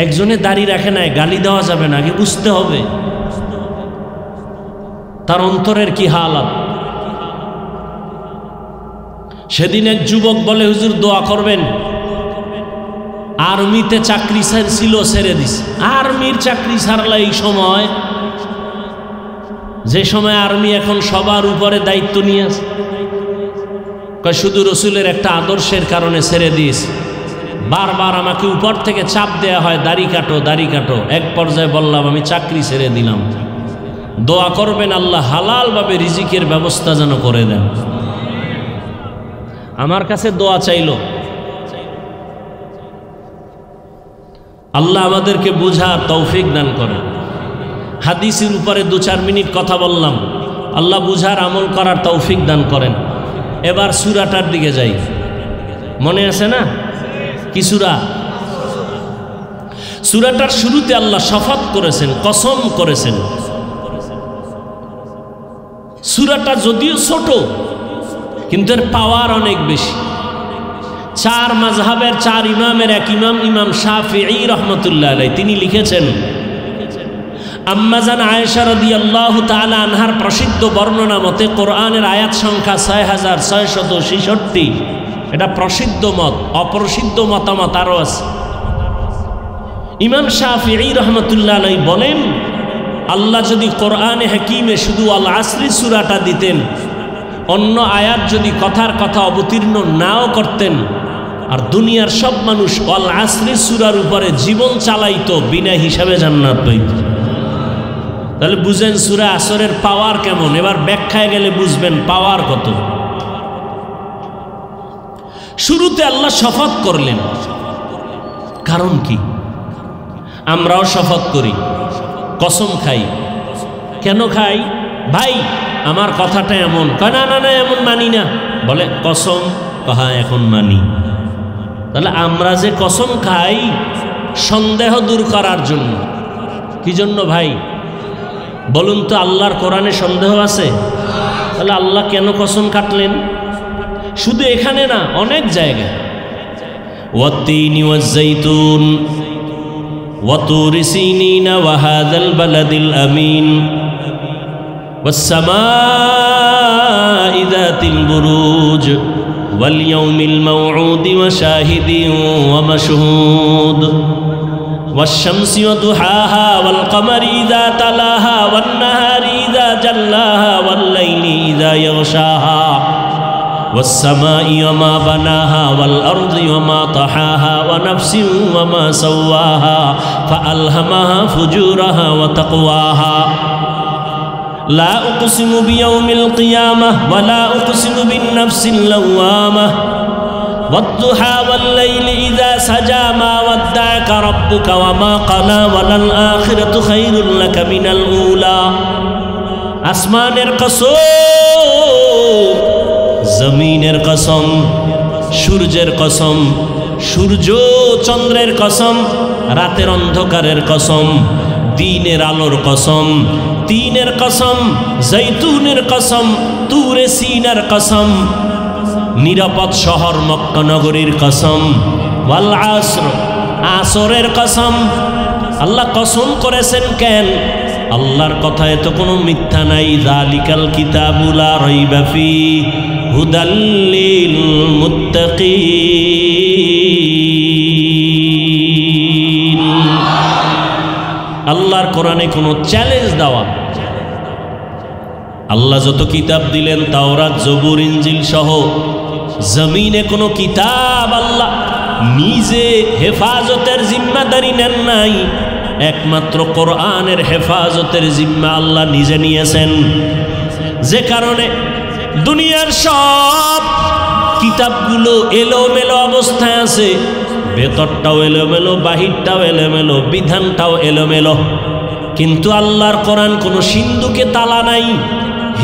একজনে দাড়ি রাখে নাই, গালি দেওয়া যাবে না, আগে বুঝতে হবে তার অন্তরের কি হালাত। সেদিন এক যুবক বলে, হুজুর দোয়া করবেন, আর্মিতে চাকরি ছিল, ছেড়ে দিস। আর্মির চাকরি ছাড়লা এই সময়, যে সময় আর্মি এখন সবার উপরে দায়িত্ব নিয়ে আছে। শুধু রসুলের একটা আদর্শের কারণে ছেড়ে দিস। বারবার আমাকে উপর থেকে চাপ দেয়া হয়, দাড়ি কাটো দাড়ি কাটো। এক পর্যায়ে বললাম আমি চাকরি ছেড়ে দিলাম। দোয়া করবেন আল্লাহ হালালভাবে রিজিকের ব্যবস্থা যেন করে দেন। আমার কাছে দোয়া চাইল। আল্লাহ আমাদেরকে বুঝার তৌফিক দান করে। হাদিসের উপরে 2-4 মিনিট কথা বললাম, আল্লাহ বুঝার আমল করার তৌফিক দান করেন। এবার সূরাটার দিকে যাই। মনে আছে না কি সূরা? সূরাটার শুরুতে আল্লাহ শপথ করেছেন, কসম করেছেন। সূরাটা যদিও ছোট কিন্তু এর পাওয়ার অনেক বেশি। 4 মাযহাবের 4 ইমামের এক ইমাম, ইমাম শাফিঈ রাহমাতুল্লাহ আলাইহি, তিনি লিখেছেন আম্মাজান আয়েশা রাদিয়াল্লাহু তাআলা আনহার প্রসিদ্ধ বর্ণনা মতে কোরআনের আয়াত সংখ্যা 6666। এটা প্রসিদ্ধ মত, অপ্রসিদ্ধ মতামত আরও আছে। ইমাম শাফিঈ রাহমাতুল্লাহ আলাইহি বলেন, আল্লাহ যদি কোরআনে হাকিমে শুধু আল আসরি সূরাটা দিতেন, অন্য আয়াত যদি কথার কথা অবতীর্ণ নাও করতেন, আর দুনিয়ার সব মানুষ আল আসরি সূরার উপরে জীবন চালাইতো, বিনা হিসাবে জান্নাত পাইত। তাহলে বুঝেন সূরা আসরের পাওয়ার কেমন। এবার ব্যাখ্যায় গেলে বুঝবেন পাওয়ার কত। শুরুতে আল্লাহ শপথ করলেন, কারণ কি? আমরাও শপথ করি, কসম খাই। কেন খাই? ভাই আমার কথাটা এমন, না না না এমন মানি না, বলে কসম, হ্যাঁ এখন মানি। তাহলে আমরা যে কসম খাই সন্দেহ দূর করার জন্য। কি জন্য ভাই বলুন তো? আল্লাহর কোরআনে সন্দেহ আছে? তাহলে আল্লাহ কেন কসম কাটলেন? শুধু এখানে না, অনেক জায়গায়। ওয়াত্তিনি ওয়াজ্জাইতুন ওয়াতুরি সিনিনা ওয়া হাযাল বালাদিল আমিন ওয়াস-সামাই যাতিল বুরুজ ওয়াল ইয়াউমিল মাউউদি ওয়া শাহিদিন ওয়া মাশহুদ والشمس وضحاها والقمر إذا تلاها والنهار إذا جلاها والليل إذا يغشاها والسماء وما بناها والأرض وما طحاها ونفس وما سواها فألهمها فجورها وتقواها لا أقسم بيوم القيامة ولا أقسم بالنفس اللوامة والضحى والليل إذا سجى ما ودعك ربك وما قلى وللآخرة خير لك من الأولى আসমানের কসম, জমিনের কসম, সূর্যের কসম, সূর্য চন্দ্রের কসম, রাতের অন্ধকারের কসম, দিনের আলোর কসম, তিনের কসম, জৈতুনের কসম, তুরে সিনার কসম, নিরাপদ শহর মক্কা নগরীর কসম, ওয়াল আসর, আসরের কসম। আল্লাহ কসম করেছেন কেন? আল্লাহর কথায় তো কোনো মিথ্যা নাই। যালিকাল কিতাবু লা রাইবা ফীহি হুদাল লিল মুত্তাকিন। আল্লাহর কোরআনে কোনো চ্যালেঞ্জ দেওয়া। আল্লাহ যত কিতাব দিলেন, তাওরাত, জবুর, ইনজিল সহ, জমিনে কোনো কিতাব আল্লাহ নিজে হেফাজতের জিম্মাদারি নেন নাই। একমাত্র কোরআনের হেফাজতের জিম্মা আল্লাহ নিজে নিয়েছেন। যে কারণে দুনিয়ার সব কিতাবগুলো এলোমেলো অবস্থায় আছে। ভেতরটাও এলোমেলো, বাহিরটাও এলোমেলো, বিধানটাও এলোমেলো। কিন্তু আল্লাহর কোরআন কোনো সিন্ধুকে তালা নাই।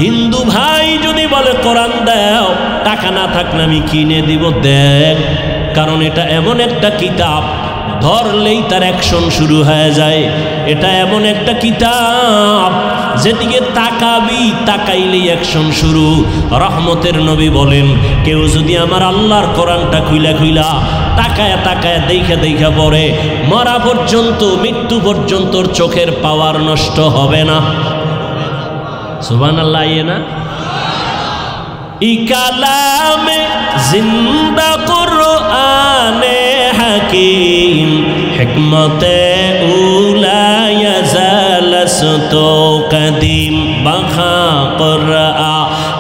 হিন্দু ভাই যদি বলে কোরআন দাও, টাকা না থাকলে আমি কিনে দিব, দেখ। কারণ এটা এমন একটা কিতাব, ধরলেই তার অ্যাকশন শুরু হয়ে যায়। এটা এমন একটা কিতাব যেদিকে তাকাবি, তাকাইলেই অ্যাকশন শুরু। রহমতের নবী বলেন, কেউ যদি আমার আল্লাহর কোরআনটা খুইলা খুইলা তাকায় তাকায় দেখা দেখা পড়ে, মরা পর্যন্ত, মৃত্যু পর্যন্ত চোখের পাওয়ার নষ্ট হবে না। সুবহানাল্লাহ। ইয়ে না ই কালামে জিন্দা কুরআনে হাকিম হিকমতে উলা ইয়াজালসতো কদিম বাখা কুরআ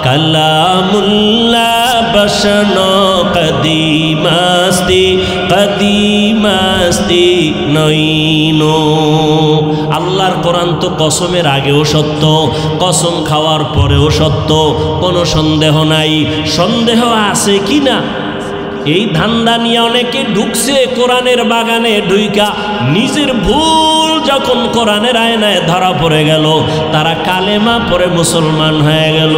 কালামুল্লাহ বসনো কদিমাস্তি কদিমাস্তি নইনো। আল্লাহর কোরআন তো কসমের আগেও সত্য, কসম খাওয়ার পরেও সত্য, কোনো সন্দেহ নাই। সন্দেহ আছে কি না? এই ধান্দা নিয়ে অনেকে ঢুকছে কোরআনের বাগানে, ঢুইকা নিজের ভুল যখন কোরআনের আয়নায় ধরা পড়ে গেল, তারা কালেমা পড়ে মুসলমান হয়ে গেল।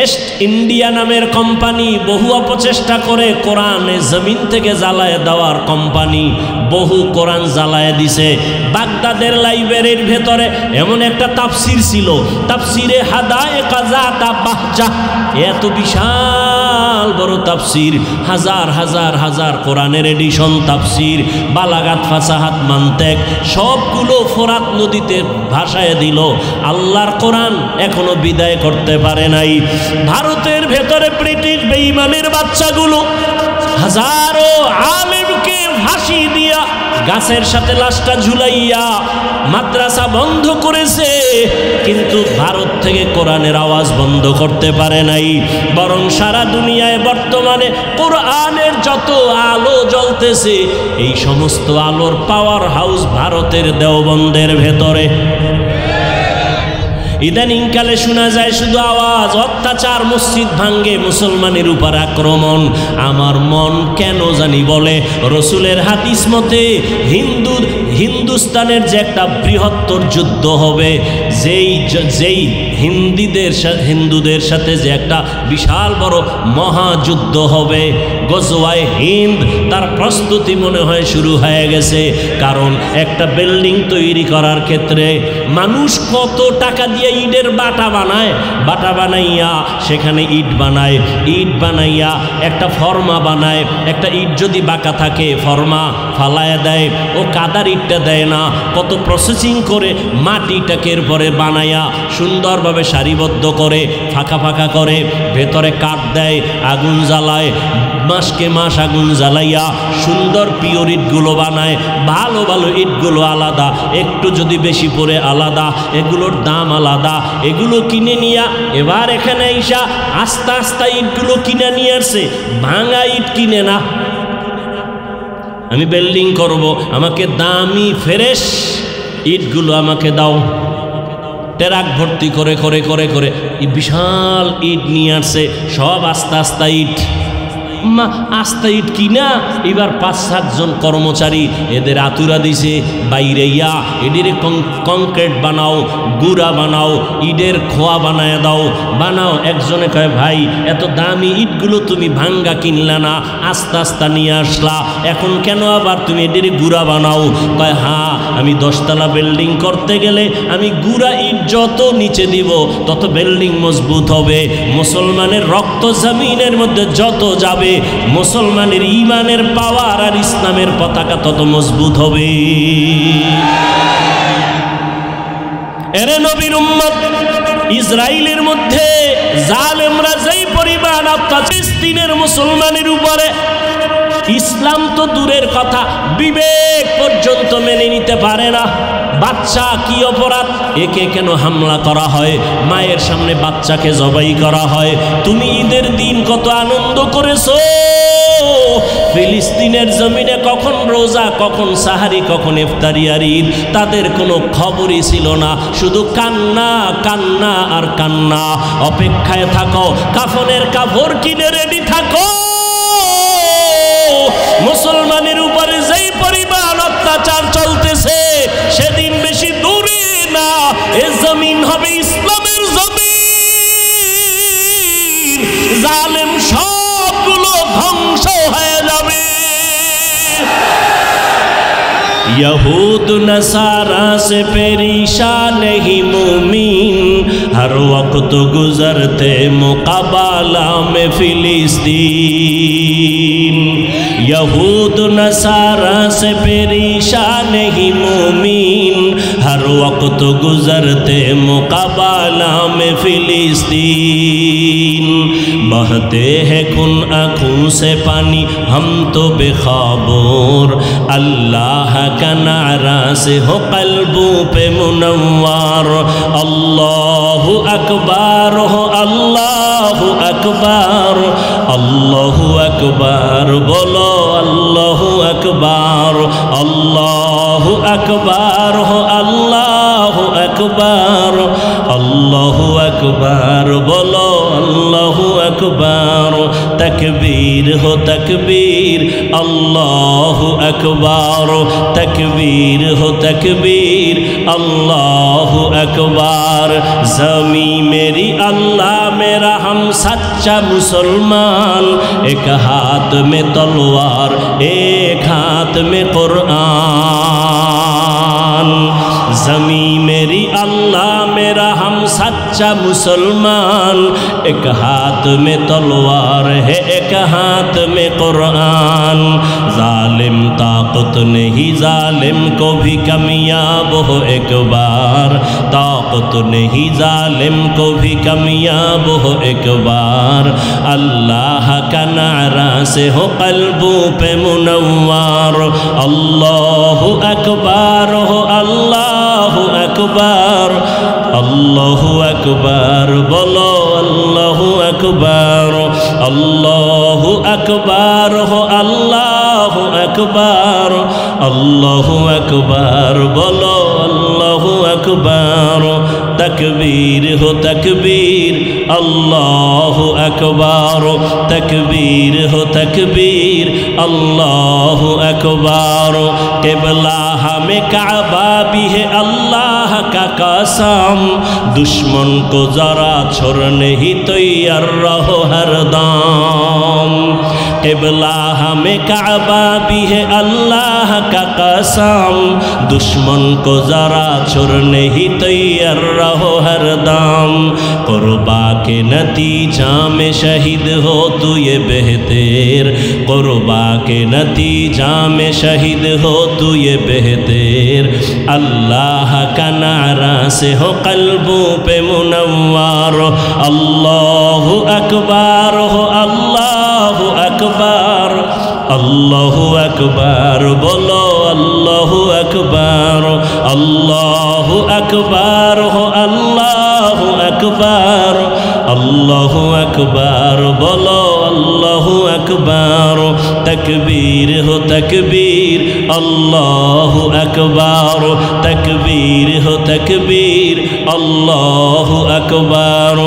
ইস্ট ইন্ডিয়া নামের কোম্পানি বহু অপচেষ্টা করে কোরআনে জমিন থেকে জ্বালায় দেওয়ার কোম্পানি, বহু কোরআন জ্বালায় দিছে। বাগদাদের লাইব্রেরির ভেতরে এমন একটা তাফসির ছিল, তাফসিরে হাদায়েকা যাতা বাহজা, এত বিশাল বড় তাফসির, হাজার হাজার হাজার কোরআনের এডিশন তাফসির, বালাগাত, ফাসাহাত, মান্তেক সবগুলো ফোরাত নদীতে ভাসায় দিল। আল্লাহর কোরআন এখনো বিদায় করতে পারে নাই। ভারতের ভেতরে ব্রিটিশ বেঈমানের বাচ্চাগুলো হাজারো আলেমকে ফাঁসি দিয়া গাছের সাথে লাশটা ঝুলাইয়া মাদ্রাসা বন্ধ করেছে, কিন্তু ভারত থেকে কোরআনের আওয়াজ বন্ধ করতে পারে নাই। বরং সারা দুনিয়ায় বর্তমানে কোরআনের যত আলো জ্বলতেছে, এই সমস্ত আলোর পাওয়ার হাউস ভারতের দেওবন্দের ভেতরে। ইদানিংকালে শোনা যায় শুধু আওয়াজ, অত্যাচার, মসজিদ ভাঙ্গে, মুসলমানের উপর আক্রমণ। আমার মন কেন জানি বলে রসুলের হাদিস মতে হিন্দুস্তানের যে একটা বৃহত্তর যুদ্ধ হবে, যেই হিন্দুদের সাথে যে একটা বিশাল বড় মহাযুদ্ধ হবে, গজওয়ায়ে হিন্দ, তার প্রস্তুতি মনে হয় শুরু হয়ে গেছে। কারণ একটা বিল্ডিং তৈরি করার ক্ষেত্রে মানুষ কত টাকা দিয়ে ইটের বাটা বানায়, বাটা বানাইয়া সেখানে ইট বানায়, ইট বানাইয়া একটা ফর্মা বানায়। একটা ইট যদি বাঁকা থাকে ফর্মা ফালায় দেয়, ও কাদার ইটটা দেয় না, কত প্রসেসিং করে মাটিটাকে এরপরে বানাইয়া সুন্দরভাবে সারিবদ্ধ করে ফাঁকা ফাঁকা করে ভেতরে কাঠ দেয়, আগুন জ্বালায়, মাসকে মাস আগুন জ্বালাইয়া সুন্দর পিওর ইটগুলো বানায়। ভালো ভালো ইটগুলো আলাদা, একটু যদি বেশি পড়ে আলাদা, এগুলোর দাম আলাদা। এগুলো কিনে নিয়া এবার এখানে আইসা আস্তে আস্তে ইটগুলো কিনে নিয়ে আসছে, ভাঙা ইট কিনে না। আমি বিল্ডিং করব, আমাকে দামি ফ্রেশ ইটগুলো আমাকে দাও। ট্রাক ভর্তি করে করে করে করে বিশাল ইট নিয়ে আসছে, সব আস্তে আস্তে ইট, আস্তে ইট কিনা এবার 5-7 জন কর্মচারী এদের আতুরা দিছে, বাইরে ইয়া এদের কংক্রিট বানাও, গুড়া বানাও, ইটের খোয়া বানায় দাও, বানাও। একজনে কয় ভাই এত দামি ইটগুলো তুমি ভাঙ্গা কিনলা না, আস্তে আস্তে নিয়ে আসলা, এখন কেন আবার তুমি এদের গুড়া বানাও? কয় হ্যাঁ, আমি 10 তলা বিল্ডিং করতে গেলে আমি গুড়া ইট যত নিচে দিব তত বিল্ডিং মজবুত হবে। মুসলমানের রক্ত জমিনের মধ্যে যত যাবে, মুসলমানের ঈমানের পাওয়ার আর ইসলামের পতাকা তত মজবুত হবে। এরে নবীর উম্মত, ইসরায়েলের মধ্যে জালেমরা যেই পরিমাণ ফিলিস্তিনের মুসলমানের উপরে, ইসলাম তো দূরের কথা, বিবেক পর্যন্ত মেনে নিতে পারে না। বাচ্চা কি অপরাধ, একে কেন হামলা করা হয়? মায়ের সামনে বাচ্চাকে জবাই করা হয়। তুমি ঈদের দিন কত আনন্দ করেছো, ফিলিস্তিনের জমিনে কখন রোজা, কখন সাহারি, কখন ইফতারি আর ঈদ, তাদের কোনো খবরই ছিল না। শুধু কান্না, কান্না আর কান্না। অপেক্ষায় থাকো, কাফনের কাপড় কিনে রেডি থাকো। মুসলমানের উপরে যেই পরিমাণ অত্যাচার চলতেছে, সেদিন বেশি দূরে না, এ জমিন হবে ইসলামের জমিন। জালেম সবগুলো ধ্বংস হয়ে যাবে। यहूद नसारा से परेशान नहीं मुमीन, हर वक्त गुजरते मुकाबला में फिलिस्तीन। यहूद नसारा से परेशान नहीं मुमीन, हर वक्त गुजरते मुकाबला में फिलिस्तीन। बहते हैं खून आँखों से पानी, हम तो बेखबर, अल्लाह का नारा से हो कल्बों पे मुनव्वर। अल्लाहु अकबर हो, अल्लाहु আকবার, আল্লাহু আকবার, বলো আল্লাহু আকবার, আল্লাহু আকবার, আল্লাহু আকবার, আল্লাহু আকবার, বলো আল্লাহু আকবার, তকবীর হো তকবীর, আল্লাহু আকবার, তকবীর হো তকবীর, আল্লাহু আকবার। জমি मेरी अल्लाह मेरा हम सच्चा मुसलमान, एक हाथ में तलवार एक हाथ में कुरान। जमी मेरी अल्लाह मेरा हम सच्चा मुसलमान, एक हाथ में तलवार है एक हाथ में कुरान। जालिम ताकत नहीं जालिम को भी कामयाब हो एक बार, ताकत नहीं जालिम को भी कामयाब हो एक बार। अल्लाह का नारा से हो कल्बों पे मुनव्वर, अल्लाहु अकबर हो अल्लाहु अकबर, अल्लाहु अकबर, बोलो अल्लाहु अकबर, अल्लाहु अकबर हो अल्लाहु अकबर, अल्लाहु अकबर, बोलो अल्लाहु अकबर। तकबीर हो तकबीर, अल्लाहु अकबर, तकबीर हो तकबीर, अल्लाहु अकबर। क़िबला हमें काबा भी है अल्लाह का कसम, दुश्मन को जरा छोड़ने ही तैयार रहो हरदम। क़िबला हमें काबा भी है अल्लाह का कसम, दुश्मन को जरा छोड़ने ही तैयार रहो हरदम। कुर्बा के नतीजा में शहीद हो तू ये बेहतर, कुर्बा के नतीजा में शहीद हो तू ये बेहतर। अल्लाह का नारा से हो कल्बों पे मुनव्वर, अल्लाहु अकबर हो अल्लाहु अकबर, अल्लाहु अकबर, बोलो अल्लाहु अकबर, अल्लाहु अकबर हो अल्लाहु अकबर, अल्लाहु अकबर, बोलो अल्लाहु अकबर। तकबीर हो तकबीर, अल्लाहु अकबर, तकबीर हो तकबीर, अल्लाहु अकबर।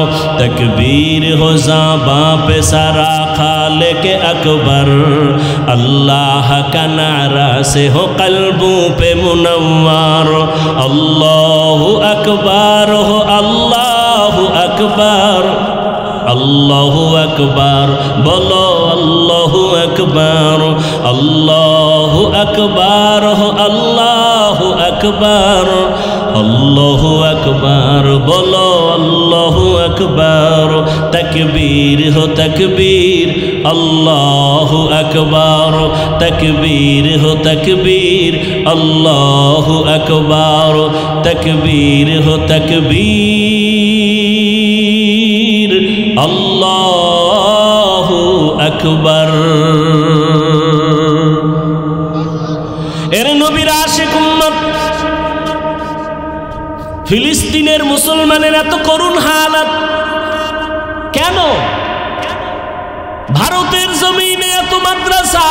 तकबीर हो ज़बां पे सारा खाले के अकबर, अल्लाह का नारा से हो कल्बों पे मुनव्वर, अल्लाहु अकबर हो अल्लाहु अकबर, अल्लाहु अकबर, बोलो अल्लाहु अकबर, अल्लाहु अकबर हो अल्लाहु अकबर, अल्लाहु अकबर, बोलो अल्लाहु अकबर। तकबीर हो तकबीर, अल्लाहु अकबर, तकबीर हो तकबीर, अल्लाहु अकबर, तकबीर हो तकबीर, अल्लाहु अकबर। এর নবীর আশিক উম্মত ফিলিস্তিনের মুসলমানের এত করুণ হালাত কেন? ভারতের জমিনে এত মাদ্রাসা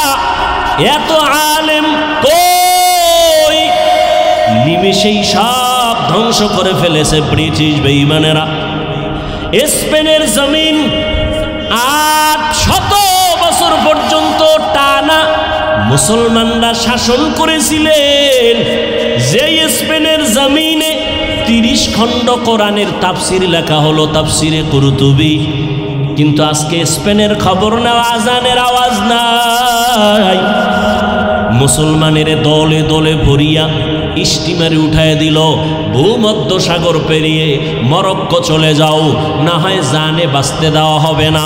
এত আলেম কই? নিমেষেই সব ধ্বংস করে ফেলেছে ব্রিটিশ বেঈমানেরা। স্পেনের জমিন 800 বছর পর্যন্ত টানা মুসলমানরা শাসন করেছিলেন। যে স্পেনের জমিনে 30 খণ্ড কোরআনের তাফসির লেখা হলো, তাফসিরে কুরতুবি, কিন্তু আজকে স্পেনের খবর নেওয়া আজানের আওয়াজ নাই। মুসলমানের দলে দলে ভরিয়া স্টিমারে উঠায় দিল, ভূমধ্য সাগর পেরিয়ে মরক্কো চলে যাও, না হয় জানে বাঁচতে দেওয়া হবে না।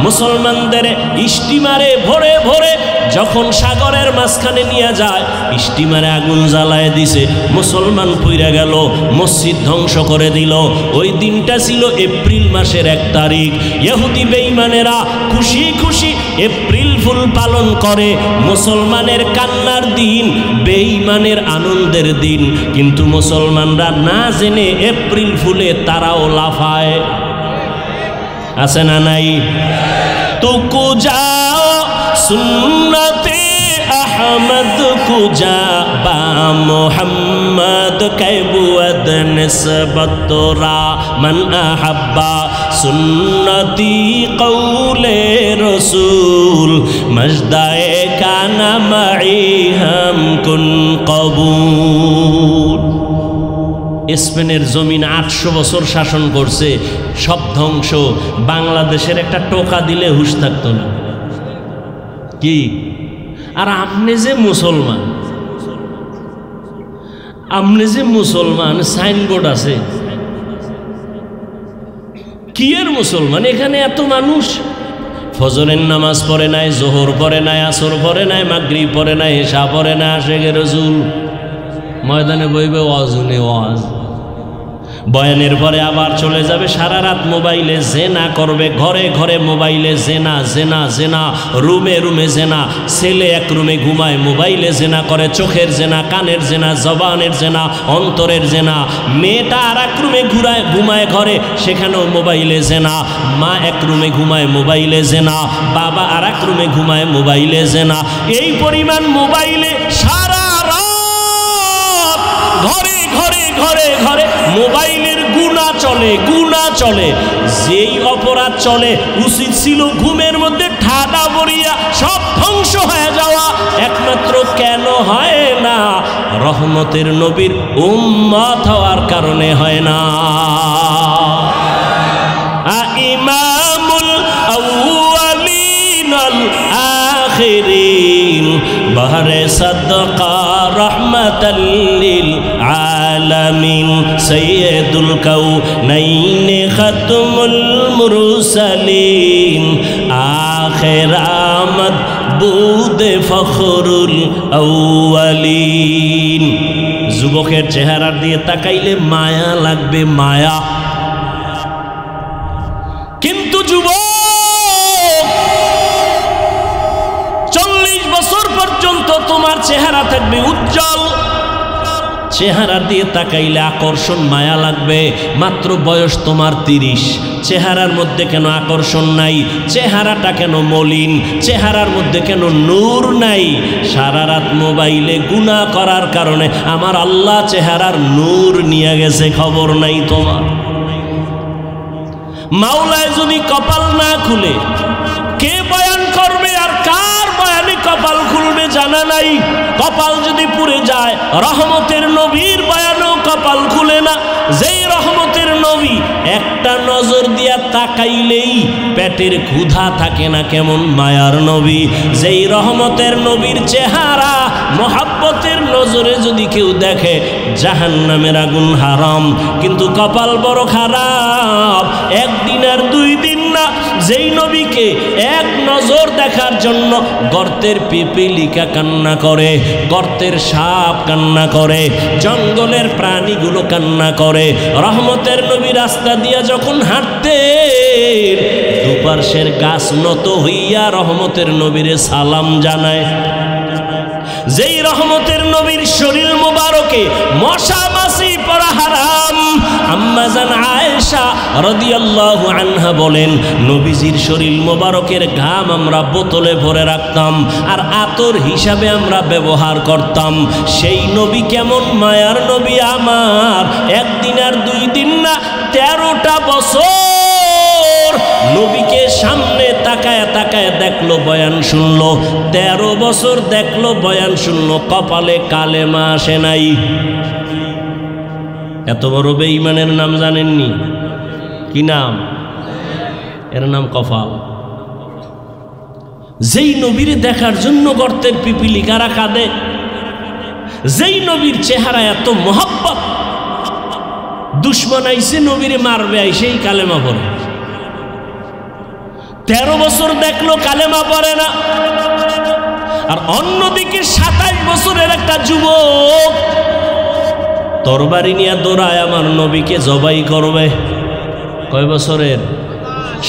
মুসলমানদের স্টিমারে ভরে ভরে যখন সাগরের মাঝখানে নিয়ে যায়, স্টিমারে আগুন জ্বালায় দিছে, মুসলমান পুইরা গেল, মসজিদ ধ্বংস করে দিল। ওই দিনটা ছিল এপ্রিল মাসের 1 তারিখ। ইহুদি বেঈমানেরা খুশি খুশি এপ্রিল ফুল পালন করে, মুসলমানের কান্নার দিন, বেঈমানের আনন্দের দিন। কিন্তু মুসলমানরা না জেনে এপ্রিল ফুলে তারাও লাফায়। আছে না নাই? তুকু যাও সুন্নতে আহমদ কুজা বা মোহাম্মদ কৈবুদ নিসবত তোরা মান আহাব্বা সুন্নতি কৌলে রসুল মজদায়ে কানা মাই হাম কুন কবুল। স্পেনের জমিন 800 বছর শাসন করছে, সব ধ্বংস। বাংলাদেশের একটা টোকা দিলে হুঁশ থাকতো না। কি? আর আপনি যে মুসলমান, সাইনবোর্ড আছে কি এর মুসলমান? এখানে এত মানুষ ফজরের নামাজ পড়ে নাই, জোহর পড়ে নাই, আসর পড়ে নাই, মাগরিব পড়ে নাই, এশা পড়ে নাই, আশেকে রসুল ময়দানে বইবে ওয়াজুনে ওয়াজ, বয়ানের পরে আবার চলে যাবে সারা রাত মোবাইলে জেনা করবে, ঘরে ঘরে মোবাইলে জেনা জেনা জেনা, রুমে রুমে জেনা। ছেলে এক রুমে ঘুমায়, মোবাইলে জেনা করে, চোখের জেনা, কানের জেনা, জবানের জেনা, অন্তরের জেনা। মেয়েটা আর এক রুমে ঘুমায় ঘরে, সেখানেও মোবাইলে জেনা। মা এক রুমে ঘুমায়, মোবাইলে জেনা। বাবা আর এক রুমে ঘুমায়, মোবাইলে জেনা। এই পরিমাণ মোবাইলে সারা রাত ঘরে ঘরে ঘরে ঘরে মোবাইলের গুনাহ চলে। যেই অপরাধ চলে, উচিত ছিল ঘুমের মধ্যে ঠাডা বরিয়া সব ধ্বংস হয়ে যাওয়া। একমাত্র কেন হয় না? রহমতের নবীর উম্মত হওয়ার কারণে হয় না। ইমামুল আউয়ালিন আল আখিরিন বহরে সাদকা রহমাতাল লিল আলামিন সৈয়দুল কাউনাইন খাতমুল মুরসালিন আখির আমদ বুদ ফখরুল আউয়ালিন। যুবকের চেহারার দিয়ে তাকাইলে মায়া লাগবে, মায়া। কিন্তু যুবক 40 বছর পর্যন্ত তোমার চেহারা থাকবে উজ্জ্বল, চেহারা দিয়ে তাকাইলে আকর্ষণ, মায়া লাগবে। মাত্র বয়স তোমার 30, চেহারার মধ্যে কেন আকর্ষণ নাই? চেহারাটা কেন মলিন? চেহারার মধ্যে কেন নূর নাই? সারা রাত মোবাইলে গুনাহ করার কারণে আমার আল্লাহ চেহারার নূর নিয়ে গেছে, খবর নাই তোমার। মাওলায় যদি কপাল না খুলে, কে বয়ান করবে আর কার বয়ানে কপাল খুলবে জানা নাই। কপাল যদি পুড়ে যায়, রহমতের নবীর বয়ানেও কপাল খুলে না। যেই রহমতের নবী একটা নজর দিয়া তাকাইলেই পেটের ক্ষুধা থাকে না, কেমন মায়ার নবী। যেই রহমতের নবীর চেহারা মহাব্বতের নজরে যদি কেউ দেখে, জাহান্নামের আগুন হারাম। কিন্তু কপাল বড় খারাপ, একদিন আর 2 দিন না, যেই নবীকে এক নজর দেখার জন্য গর্তের পিপিলিকা কান্না করে, গর্তের সাপ কান্না করে, জঙ্গলের প্রাণীগুলো কান্না করে। রহমতের নবী রাস্তা দিয়া যখন হাঁটতেন, দুপার্শ্বের গাছ নত হইয়া রহমতের নবীরে সালাম জানায়। যেই রহমতের নবীর শরীর মোবারকে মশা মাছি পড়া হারাম। আম্মা জান আয়েশা রাদিয়াল্লাহু আনহা বলেন, নবীজির শরীর মোবারকের ঘাম আমরা বোতলে ভরে রাখতাম আর আতর হিসাবে আমরা ব্যবহার করতাম। সেই নবী কেমন মায়ার নবী আমার! একদিন আর 2 দিন না, 13টা বছর নবীকে সামনে তাকায় তাকায় দেখলো, বয়ান শুনলো। 13 বছর দেখলো, বয়ান শুনলো, কপালে কালেমা আসে নাই। এত বড় বেঈমানের নাম জানেননি? কি নাম? এর নাম কপাল। যেই নবীরে দেখার জন্য গর্তের পিপিলিকারা কাঁদে, যেই নবীর চেহারা এত মহব্বত, দুশ্মন আইসে নবীরে মারবে, আইসেই কালেমা পড়ে। 13 বছর দেখলো, কালেমা পড়ে না। আর অন্যদিকে 27 বছরের একটা যুবক তরবারি নিয়ে দৌড়ায় আমার নবীকে জবাই করবে। কয় বছরের?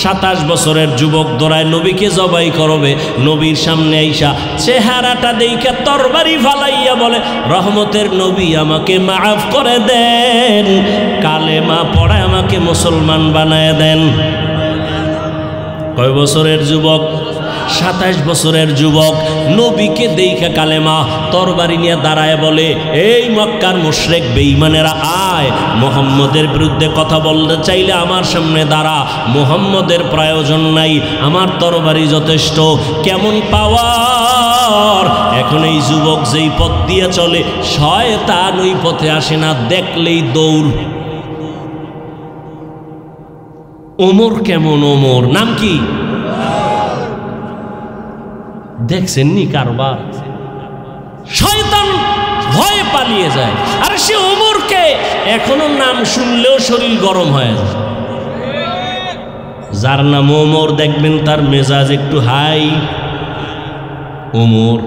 27 বছরের যুবক দৌড়ায় নবীকে জবাই করবে। নবীর সামনে আইসা চেহারাটা দেইখা তরবারি ফালাইয়া বলে, রহমতের নবী আমাকে মাফ করে দেন, কালেমা পড়ায় আমাকে মুসলমান বানায় দেন। কয় বছরের যুবক? 27 বছরের যুবক। নবীকে দেইখা কালেমা তরবারি নিয়ে দাঁড়ায় বলে, এই মক্কার মুশরিক বেঈমানেরা, আয় মুহাম্মদের বিরুদ্ধে কথা বলতে চাইলে আমার সামনে দাঁড়া, মুহাম্মদের প্রয়োজন নাই, আমার তরবারি যথেষ্ট। কেমন পাওয়ার! এখন এই যুবক যেই পথ দিয়ে চলে, শয়তান ওই পথে আসে না, দেখলেই দৌড়। ওমর কেমন? ওমর নাম কি দেখছেন নি কারবার? শয়তান ভয়ে পালিয়ে যায়। আর সে ওমরকে এখনো নাম শুনলেও শরীর গরম হয়। যার নাম ওমর দেখবেন তার মেজাজ একটু হাই। ওমর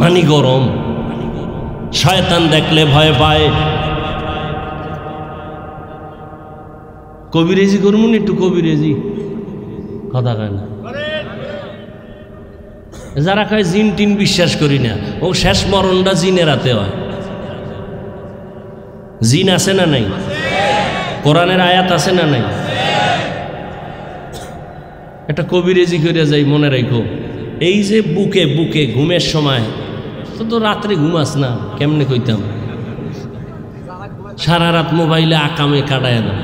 মানে গরম। শয়তান দেখলে ভয় পায়। কবিরেজি করুন একটু, কবিরেজি কথা কয় না। যারা কয় জিন টিন বিশ্বাস করি না, ও শেষ মরণটা জিনের হাতে হয়। জিন আছে না নাই? কোরআনের আয়াত আছে না নাই? একটা কবিরেজি করে যাই, মনে রাখো। এই যে বুকে বুকে ঘুমের সময় তো রাত্রে ঘুমাস না, কেমনে কইতাম? সারা রাত মোবাইলে আকামে কাটায় না।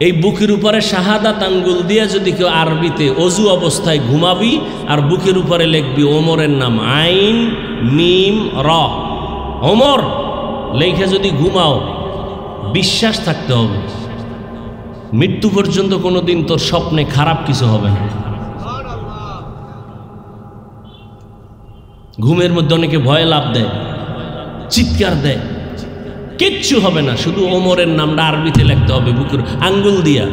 এই বুকের উপরে শাহাদাত আঙ্গুল দিয়ে যদি কেউ আরবিতে অজু অবস্থায় ঘুমাবি আর বুকের উপরে লিখবি ওমরের নাম, আইন মিম র, ওমর লেখে যদি ঘুমাও, বিশ্বাস থাকতে হবে মৃত্যু পর্যন্ত কোনোদিন তোর স্বপ্নে খারাপ কিছু হবে না। ঘুমের মধ্যে অনেকে ভয় লাভ দেয়, চিৎকার দেয়, কিচ্ছু হবে না। শুধু ওমরের নামটা আরবিতে লিখতে হবে বুকের আঙ্গুল দিয়া।